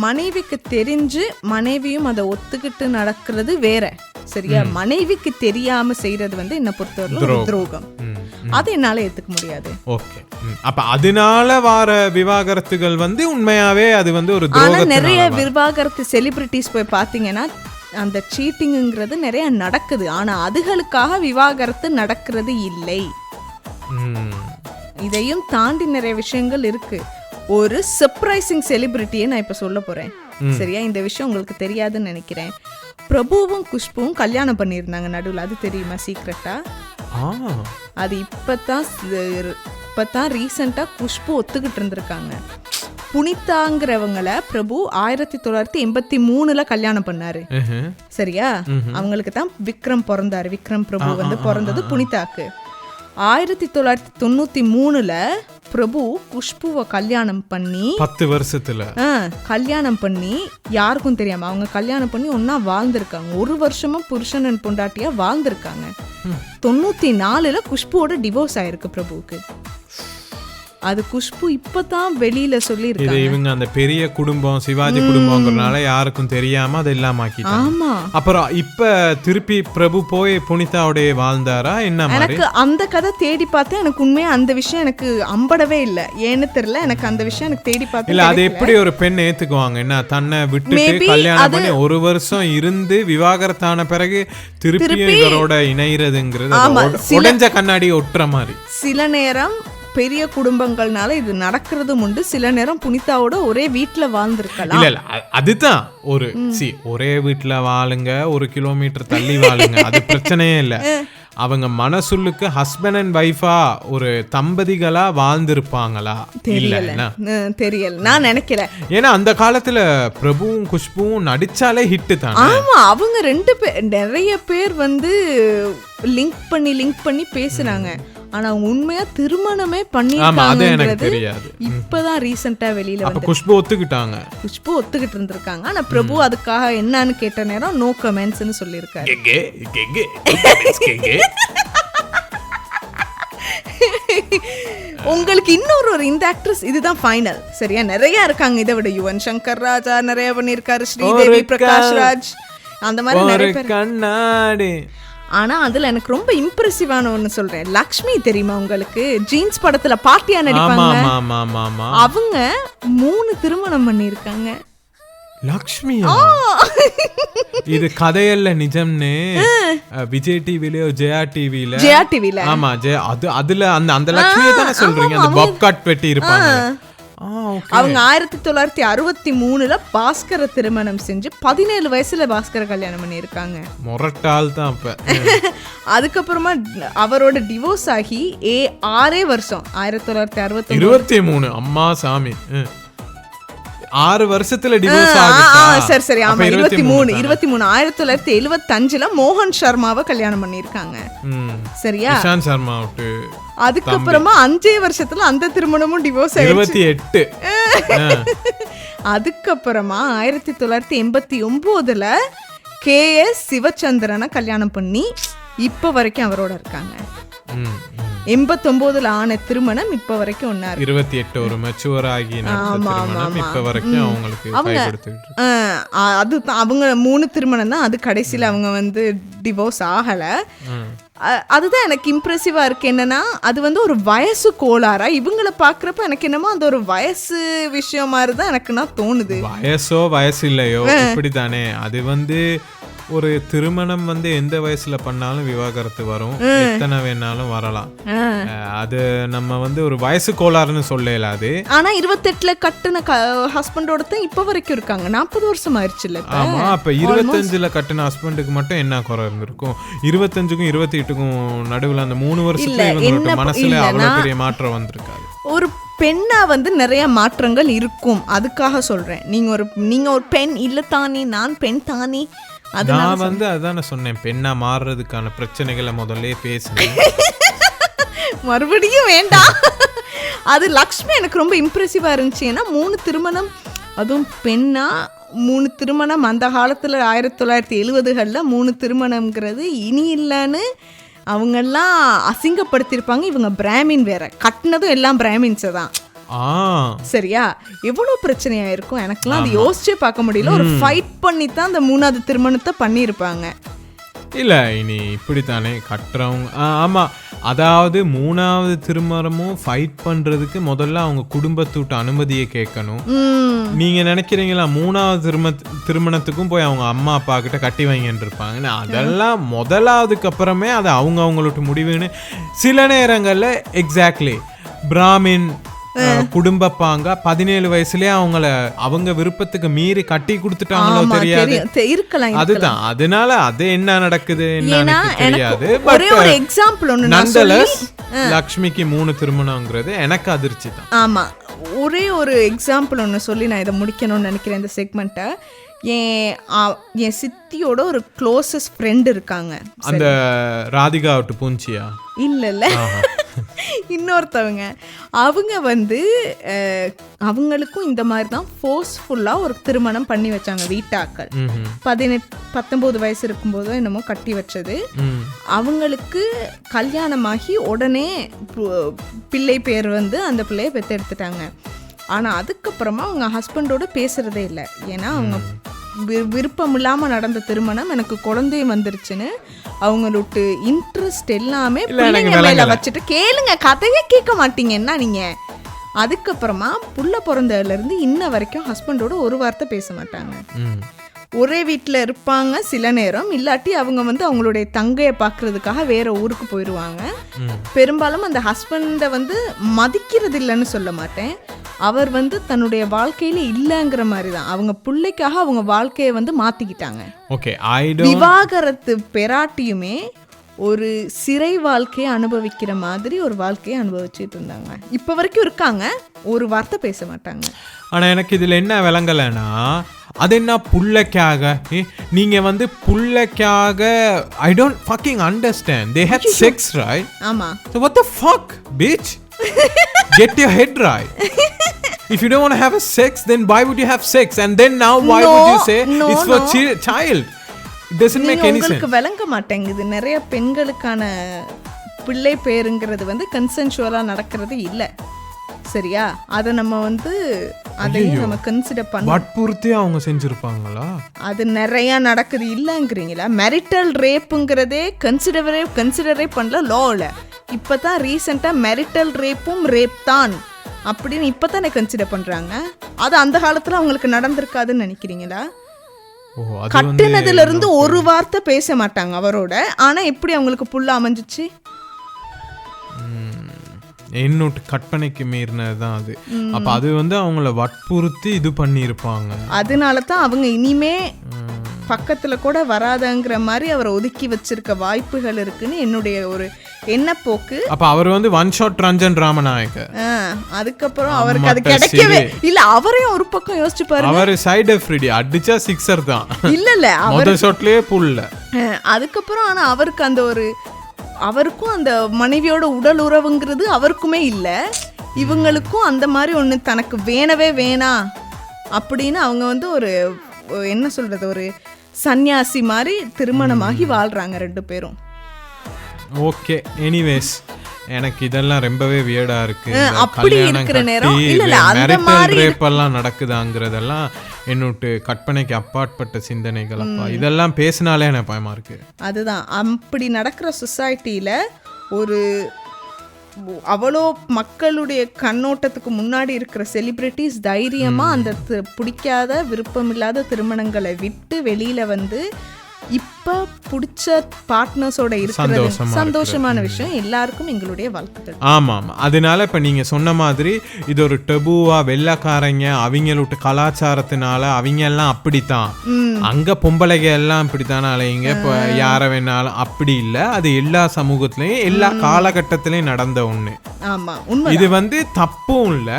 மனைவிக்கு தெரிஞ்சு மனைவியும் அதை ஒத்துக்கிட்டு நடக்கிறது வேற, சரியா? மனைவிக்கு தெரியாம செய்யறது வந்து என்ன பொறுத்தவரை துரோகம். அது என்னால ஏத்துக்க முடியாது. ஓகே, அப்ப அதனால வர விவாகரத்துகள் வந்து உண்மையாவே அது வந்து ஒரு துரோகம். ஆனா நிறைய விவாகரத்து செலிபிரிட்டிஸ் போய் பாத்தீங்கன்னா அந்த சீட்டிங்கிறது நிறைய நடக்குது. ஆனா அதுகளுக்காக விவாகரத்து நடக்கிறது இல்லை. இதையும் தாண்டி நிறைய விஷயங்கள் இருக்கு. ஒரு சர்ப்ரைசிங் செலிபிரிட்டியை நான் இப்ப சொல்ல போறேன், சரியா? இந்த விஷயம் உங்களுக்கு தெரியாதுன்னு நினைக்கிறேன். பிரபுவும் குஷ்புவும் கல்யாணம் பண்ணியிருந்தாங்க நடுவில், அது தெரியுமா? சீக்ரெட்டா. அது இப்பதான் ரீசெண்டா குஷ்பு ஒத்துக்கிட்டு இருந்திருக்காங்க. புனிதாங்கிறவங்கள பிரபு 1983 கல்யாணம் பண்ணாரு, சரியா? அவங்களுக்கு தான் விக்ரம் பிறந்தாரு. விக்ரம் பிரபு வந்து பிறந்தது புனிதாக்கு. 1993 பிரபு குஷ்புவை கல்யாணம் பண்ணி 10 வருஷத்துல கல்யாணம் பண்ணி யாருக்கும் தெரியாம அவங்க கல்யாணம் பண்ணி ஒன்னா வாழ்ந்திருக்காங்க. 1 வருஷமா புருஷன் பொண்டாட்டியா வாழ்ந்திருக்காங்க. 94 குஷ்புவோட டிவோர்ஸ் ஆயிருக்கு பிரபுவுக்கு. அது குஷ்பு இப்பதான் வெளியில சொல்லி இருக்காங்க. இவங்க அந்த பெரிய குடும்பம் சிவாஜி குடும்பம்ங்கறனால யாருக்கும் தெரியாம அதை எல்லாம் ஆக்கிட்டாங்க. ஆமா. அப்புறம் இப்ப திருப்பி பிரபு போய் புனிதாவோட வாழ்ந்தாரா என்ன மாதிரி? எனக்கு அந்த கதை தேடி பார்த்தேன். எனக்கு உண்மையா அந்த விஷயம் எனக்கு அம்படவே இல்ல. ஏன்னு தெரியல, எனக்கு அந்த விஷயம் எனக்கு தேடி பார்த்தேன். இல்ல அது எப்படி ஒரு பெண் ஏத்துக்குவாங்க? என்ன தன்னை விட்டுட்டு கல்யாணம் பண்ணி 1 வருஷம் இருந்து விவாகரத்தான பிறகு திருப்பி இவரோட இணைகிறதுங்கிறது உடைஞ்ச கண்ணாடி ஒட்டுற மாதிரி. சில நேரம் பெரிய குடும்பங்கள்னால இது நடக்கிறது உண்டு. சில நேரம் புனிதாவோட ஒரே வீட்டுல வாழ்ந்திருக்கலாம். இல்ல அதுதான் ஒரே வீட்டுல வாழுங்க, 1 கிலோமீட்டர் தள்ளி வாழுங்க, அது பிரச்சனையே இல்ல. அவங்க மனசுள்ளுக்கு ஹஸ்பண்ட் அண்ட் வைஃபா ஒரு தம்பதிகளா வாழ்ந்திருப்பாங்களா? தெரியல, நான் நினைக்கிறேன். ஏன்னா அந்த காலத்துல பிரபுவும் குஷ்புவும் நடிச்சாலே ஹிட் தான். ஆமா, அவங்க 2 பேர் நிறைய பேர் வந்து லிங்க் பண்ணி பேசுறாங்க. ஆனா அவங்க உண்மையா திருமணமே பண்ணிருக்காங்கங்கிறது இப்பதான் ரீசெண்டா வெளியில வந்து குஷ்பு ஒத்துக்கிட்டாங்க. குஷ்பு ஒத்துக்கிட்டு இருந்திருக்காங்க. ஆனா பிரபு அதுக்காக என்னன்னு கேட்ட நேரம் நோ கமெண்ட்ஸ்னு சொல்லியிருக்காரு. உங்களுக்கு இன்னொரு இந்த ஆக்ட்ரஸ் இதுதான் ஃபைனல், சரியா? நிறைய இருக்காங்க இதை விட. யுவன் சங்கர் ராஜா நிறைய பண்ணிருக்காரு, ஸ்ரீதேவி, பிரகாஷ் ராஜ், அந்த மாதிரி நிறைய பேர். ஆனா அதுல எனக்கு ரொம்ப இம்ப்ரெசிவான ஒண்ணு சொல்றேன். லக்ஷ்மி தெரியுமா உங்களுக்கு? ஜீன்ஸ் படத்துல பாட்டியா நடிப்பாங்க. அவங்க 3 திருமணம் பண்ணிருக்காங்க. லக்ஷ்மியா? இது கதையல்ல நிஜம்னு விஜய் டிவிலயோ ஜெயா டிவில ஆமா அதுல அந்த லக்ஷ்மியை தானே சொல்றீங்க? அந்த பாப் கட் வெட்டி இருப்பாங்க. அவங்க 1963 பாஸ்கர திருமணம் செஞ்சு 17 வயசுல பாஸ்கர கல்யாணம் பண்ணிருக்காங்க. மொரட்டால் தான் அப்ப. அதுக்கப்புறமா அவரோட டிவோர்ஸ் ஆகி 6 வருஷம் 1963. அம்மா சாமி 6 வருஷத்துல டிவோர்ஸ் ஆகுது. சரி ஆமா 23 1975ல மோகன் சர்மாவை கல்யாணம் பண்ணிருக்காங்க. சரியா? இஷாந்த் சர்மா விட்டு அதுக்கப்புறமா 5 வருஷத்துல அந்த திருமணமும் டிவோர்ஸ் ஆயிடுச்சு. 28. அதுக்கப்புறமா 1989ல KS சிவச்சந்திரனை கல்யாணம் பண்ணி இப்ப வரைக்கும் அவரோட இருக்காங்க. 89ல ஆன திருமணம் இப்ப வரைக்கும் ஒன்னாரு. 28 ஒரு மெச்சூர் ஆகி திருமணம் இப்ப வரைக்கும் அவங்களுக்கு அது அவங்க 3 திருமணம் தான். அது கடைசியில அவங்க வந்து டிவோர்ஸ் ஆகல. அதுதான் எனக்கு இம்ப்ரெசிவா இருக்கு. என்னன்னா அது வந்து ஒரு வயசு கோளாறா இவங்கள பாக்குறப்ப எனக்கு என்னமோ அந்த ஒரு வயசு விஷயம் மாதிரிதான் எனக்கு தோணுது. வயசு இல்லையோ இப்படித்தானே. அது வந்து ஒரு திருமணம் வந்து எந்த வயசுல பண்ணாலும் விவாகரத்து வரும், எத்தனை வேணாலும் வரலாம். அது நம்ம வந்து ஒரு வயசு கோளாறுன்னு சொல்லல. அது ஆனா 28ல கட்டுன ஹஸ்பண்டோட தான் இப்ப வரைக்கும் இருக்காங்க. 40 வருஷம் ஆயிடுச்சுல்ல. ஆமா, அப்ப 25ல கட்டுன ஹஸ்பண்டுக்கு மட்டும் என்ன குறை இருந்திருக்கும்? 25க்கும் 28க்கும் நடுவுல அந்த 3 வருஷத்துல இவங்களோட மனசுல அவ்வளவு பெரிய மாற்றம் வந்திருக்காது. ஒரு பெண்ணா வந்து நிறைய மாற்றங்கள் இருக்கும், அதுக்காக சொல்றேன். நீங்க ஒரு பெண் இல்ல தானே, நான் பெண் தானே. நான் வந்து அதான சொன்னேன், பெண்ணா மாறுறதுக்கான பிரச்சனைகளை முதல்ல பேசுனேன். மறுபடியும் வேண்டாம். அது லக்ஷ்மி எனக்கு ரொம்ப இம்ப்ரெசிவா இருந்துச்சு. ஏன்னா 3 திருமணம், அதுவும் பெண்ணா 3 திருமணம். அந்த காலத்துல 1970களில் 3 திருமணம்ங்கிறது இனி இல்லைன்னு அவங்கெல்லாம் அசிங்கப்படுத்திருப்பாங்க. இவங்க பிராமின் வேற, கட்டினதும் எல்லாம் பிராமின்ஸை தான். சரியா? எவ்வளவு பிரச்சனையா இருக்கும் எனக்குலாம் அது யோசிச்சே பார்க்க முடியல. ஒரு ஃபைட் பண்ணி தான் அந்த 3வது திருமணத்தை பண்ணியிருப்பாங்க. இல்ல இனி இப்படித்தானே கட்டுறவங்க. ஆமா, அதாவது 3வது திருமணமும் ஃபைட் பண்றதுக்கு முதல்ல அவங்க குடும்பத்தோட அனுமதியை கேட்கணும். நீங்க நினைக்கிறீங்களா 3வது திருமணத்துக்கும் போய் அவங்க அம்மா அப்பா கிட்ட கட்டி வைங்கன்னு இருப்பாங்க? அதெல்லாம் முதலாவதுக்கு அப்புறமே அது அவங்களோட முடிவுன்னு சில நேரங்கள்ல. எக்ஸாக்ட்லி, பிராமின் குடும்ப பாங்க 17 வயசுலயே அவங்க விருப்பத்துக்கு மீறி கட்டி கொடுத்துட்டாங்களோ தெரியாது. அதுதான், அதனால அது என்ன நடக்குது என்ன தெரியாது. ஒரே ஒரு எக்ஸாம்பிள் ஒன்னு லக்ஷ்மிக்கு 3 திருமணம்ங்கிறது எனக்கு அதிர்ச்சி தான். ஆமா, ஒரே ஒரு எக்ஸாம்பிள் ஒன்னு சொல்லி நான் இதை முடிக்கணும்னு நினைக்கிறேன் இந்த செக்மெண்ட்டை. என் சித்தியோட ஒரு க்ளோசஸ்ட் ஃப்ரெண்ட் இருக்காங்க. அந்த ராதிகா விட்டு பூஞ்சியா? இல்ல இன்னொருத்தவங்க. அவங்க வந்து அவங்களுக்கும் இந்த மாதிரி தான் ஃபோர்ஸ்ஃபுல்லாக ஒரு திருமணம் பண்ணி வச்சாங்க வீட்டாக்கள். 19 வயசு இருக்கும்போது என்னமோ கட்டி வச்சது. அவங்களுக்கு கல்யாணமாகி உடனே பிள்ளை பேர் வந்து அந்த பிள்ளையை பெற்றெடுத்துட்டாங்க. ஆனால் அதுக்கப்புறமா அவங்க ஹஸ்பண்டோட பேசுறதே இல்லை. ஏன்னா அவங்க விருப்பம் இல்லாமல் நடந்த திருமணம், எனக்கு குழந்தையும் வந்துருச்சுன்னு அவங்களோட இன்ட்ரெஸ்ட் எல்லாமே பிள்ளைங்க மேல வச்சுட்டு, கேளுங்க கதையே கேட்க மாட்டீங்கன்னா நீங்க. அதுக்கப்புறமா புள்ள பிறந்ததுல இருந்து இன்ன வரைக்கும் ஹஸ்பண்டோட ஒரு வார்த்தை பேச மாட்டாங்க. ஒரே வீட்டில் இருப்பாங்க சில நேரம், இல்லாட்டி அவங்க வந்து அவங்களுடைய தங்கையை பார்க்கறதுக்காக வேற ஊருக்கு போயிடுவாங்க. பெரும்பாலும் அந்த ஹஸ்பண்டை வந்து மதிக்கிறது இல்லைன்னு சொல்ல மாட்டேன், அவர் வந்து தன்னுடைய வாழ்க்கையில இல்லைங்கிற மாதிரி தான். அவங்க பிள்ளைக்காக அவங்க வாழ்க்கையை வந்து மாத்திக்கிட்டாங்க. விவாகரத்து பெறாட்டியுமே ஒரு சிறை வாழ்க்கையை அனுபவிக்கிற மாதிரி ஒரு வாழ்க்கையை அனுபவிச்சுட்டு இருந்தாங்க. இப்ப வரைக்கும் இருக்காங்க, ஒரு வார்த்தை பேச மாட்டாங்க. ஆனா எனக்கு இதுல என்ன விளங்கலைன்னா, அது என்ன புள்ளைக்காக நீங்க வந்து புள்ளைக்காக I don't fucking understand. They had sex, right? ஆமா. So what the fuck, bitch? Get your head right. If you don't want to have a sex, then why would you have sex? And then now why would you say it's for child? It doesn't make any sense. உங்களுக்கு விளங்க மாட்டேங்குது. நிறைய பெண்களுக்கான பிள்ளை பேருங்கிறது வந்து கன்சென்சுவலா நடக்கிறது இல்லை. சரியா? அதை நம்ம வந்து அதையும் நம்ம கன்சிடர் பண்ண. வற்புறுத்தி அவங்க செஞ்சிருப்பாங்களா? அது நிறைய நடக்குது இல்லைங்கிறீங்களா? மெரிட்டல் ரேப்புங்கிறதே கன்சிடரே பண்ணல லாவில். இப்போ தான் ரீசெண்டாக மெரிட்டல் ரேப்பும் ரேப் தான் அப்படின்னு இப்போ தானே கன்சிடர் பண்ணுறாங்க. அது அந்த காலத்தில் அவங்களுக்கு நடந்திருக்காதுன்னு நினைக்கிறீங்களா? கட்டுனதுல இருந்து ஒரு வார்த்தை பேச மாட்டாங்க அவரோட. ஆனா எப்படி அவங்களுக்கு புல்ல அமைஞ்சிச்சு? என்னோட கற்பனைக்கு மீறினதுதான் அது. அப்ப அது வந்து அவங்கள வற்புறுத்தி இது பண்ணியிருப்பாங்க. அதனால தான் அவங்க இனிமே பக்கத்துல கூட வராதங்கிற மாதிரி அவரை ஒதுக்கி வச்சிருக்க வாய்ப்புகள் இருக்குன்னு என்னுடைய ஒரு எண்ணப்போக்கு. அப்ப அவர் வந்து ஒன் ஷாட் ரஞ்சன் ராமநாயக்க. அதுக்கப்புறம் அவருக்கு அது கிடைக்கவே இல்ல. அவரையும் ஒரு பக்கம் யோசிச்சு பாருங்க. அவர் சைடு ஃப்ரீடி அடிச்சா சிக்ஸர் தான். இல்ல முதல் ஷாட்லயே புல்ல. அதுக்கப்புறம் ஆனா அவருக்கு அந்த ஒரு அவருக்கும் அந்த மனைவியோட உடல் உறவுங்கிறது அவருக்குமே இல்ல. இவங்களுக்கும் அந்த மாதிரி ஒண்ணு தனக்கு வேணவே வேணாம் அப்படின்னு அவங்க வந்து ஒரு என்ன சொல்றது ஒரு சன்னியாசி மாதிரி திருமணமாகி வாழ்றாங்க 2 பேரும். ஓகே, எனிவேஸ் எனக்கு இதெல்லாம் ரொம்பவே வியர்டா இருக்கு. அப்படி இருக்கிற நேரம் இல்ல அந்த மாதிரி ரேப்பெல்லாம் நடக்குதாங்கிறதெல்லாம் என்னோட கற்பனைக்கு அப்பாற்பட்ட சிந்தனைகள். அப்பா இதெல்லாம் பேசினாலே எனக்கு பயமா இருக்கு. அதுதான் அப்படி நடக்கிற சொசைட்டில ஒரு அவ்வளோ மக்களுடைய கண்ணோட்டத்துக்கு முன்னாடி இருக்கிற செலிபிரிட்டிஸ் தைரியமா அந்த பிடிக்காத விருப்பமில்லாத திருமணங்களை விட்டு வெளியில வந்து இப்ப பிடிச்ச பார்ட்னர்ஸோட இருக்கிறது சந்தோஷமான விஷயம். எல்லாருக்கும் எங்களுடைய வாழ்த்துக்கள். ஆமா. அதனால இப்ப நீங்க சொன்ன மாதிரி இது ஒரு டெபுவா வெள்ளக்காரங்க அவங்களோட கலாச்சாரத்தினால அவங்க எல்லாம் அப்படித்தான், அங்க பொம்பளைங்க எல்லாம் இப்படித்தானே அலையுங்க, இப்ப யார வேணாலும் அப்படி இல்ல. அது எல்லா சமூகத்திலயும் எல்லா காலகட்டத்திலயும் நடந்த ஒண்ணு. ஆமா, உண்மை. இது வந்து தப்பும் இல்ல.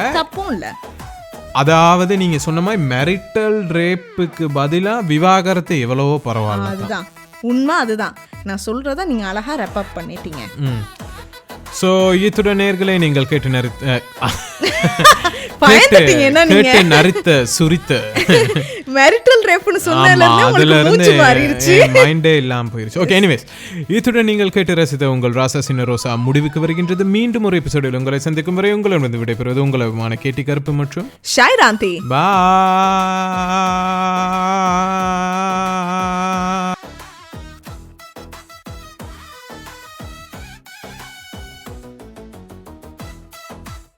அதாவது நீங்க சொன்ன மாதிரி மெரிட்டல் ரேப்புக்கு பதிலா விவாகரத்து எவ்வளவோ பரவாயில்ல. அதுதான் உண்மை. அதுதான் நான் சொல்றத நீங்க அழகா ரெப் அப் பண்ணிட்டீங்க. சோ இத்துடன் நேயர்களே நீங்கள் கேட்டு நரித்த சுரித்த மெரிட்டல் ரேப்னு சொன்னதுல மூச்சு மாறிடுச்சு, மைண்டே இல்லாம போயிருச்சு. ஓகே, எனிவேஸ் இத்துடன் நீங்கள் கேட்டு ரசித்த உங்கள் ராசா சின்ன ரோசா முடிவுக்கு வருகின்றது. மீண்டும் ஒரு எபிசோடில் உங்களை சந்திக்கும் வரை உங்களிடம் விடைபெறுவது உங்கள் கேட்டி கருப்பு மற்றும் ஷாய்ராந்தி. பாய்.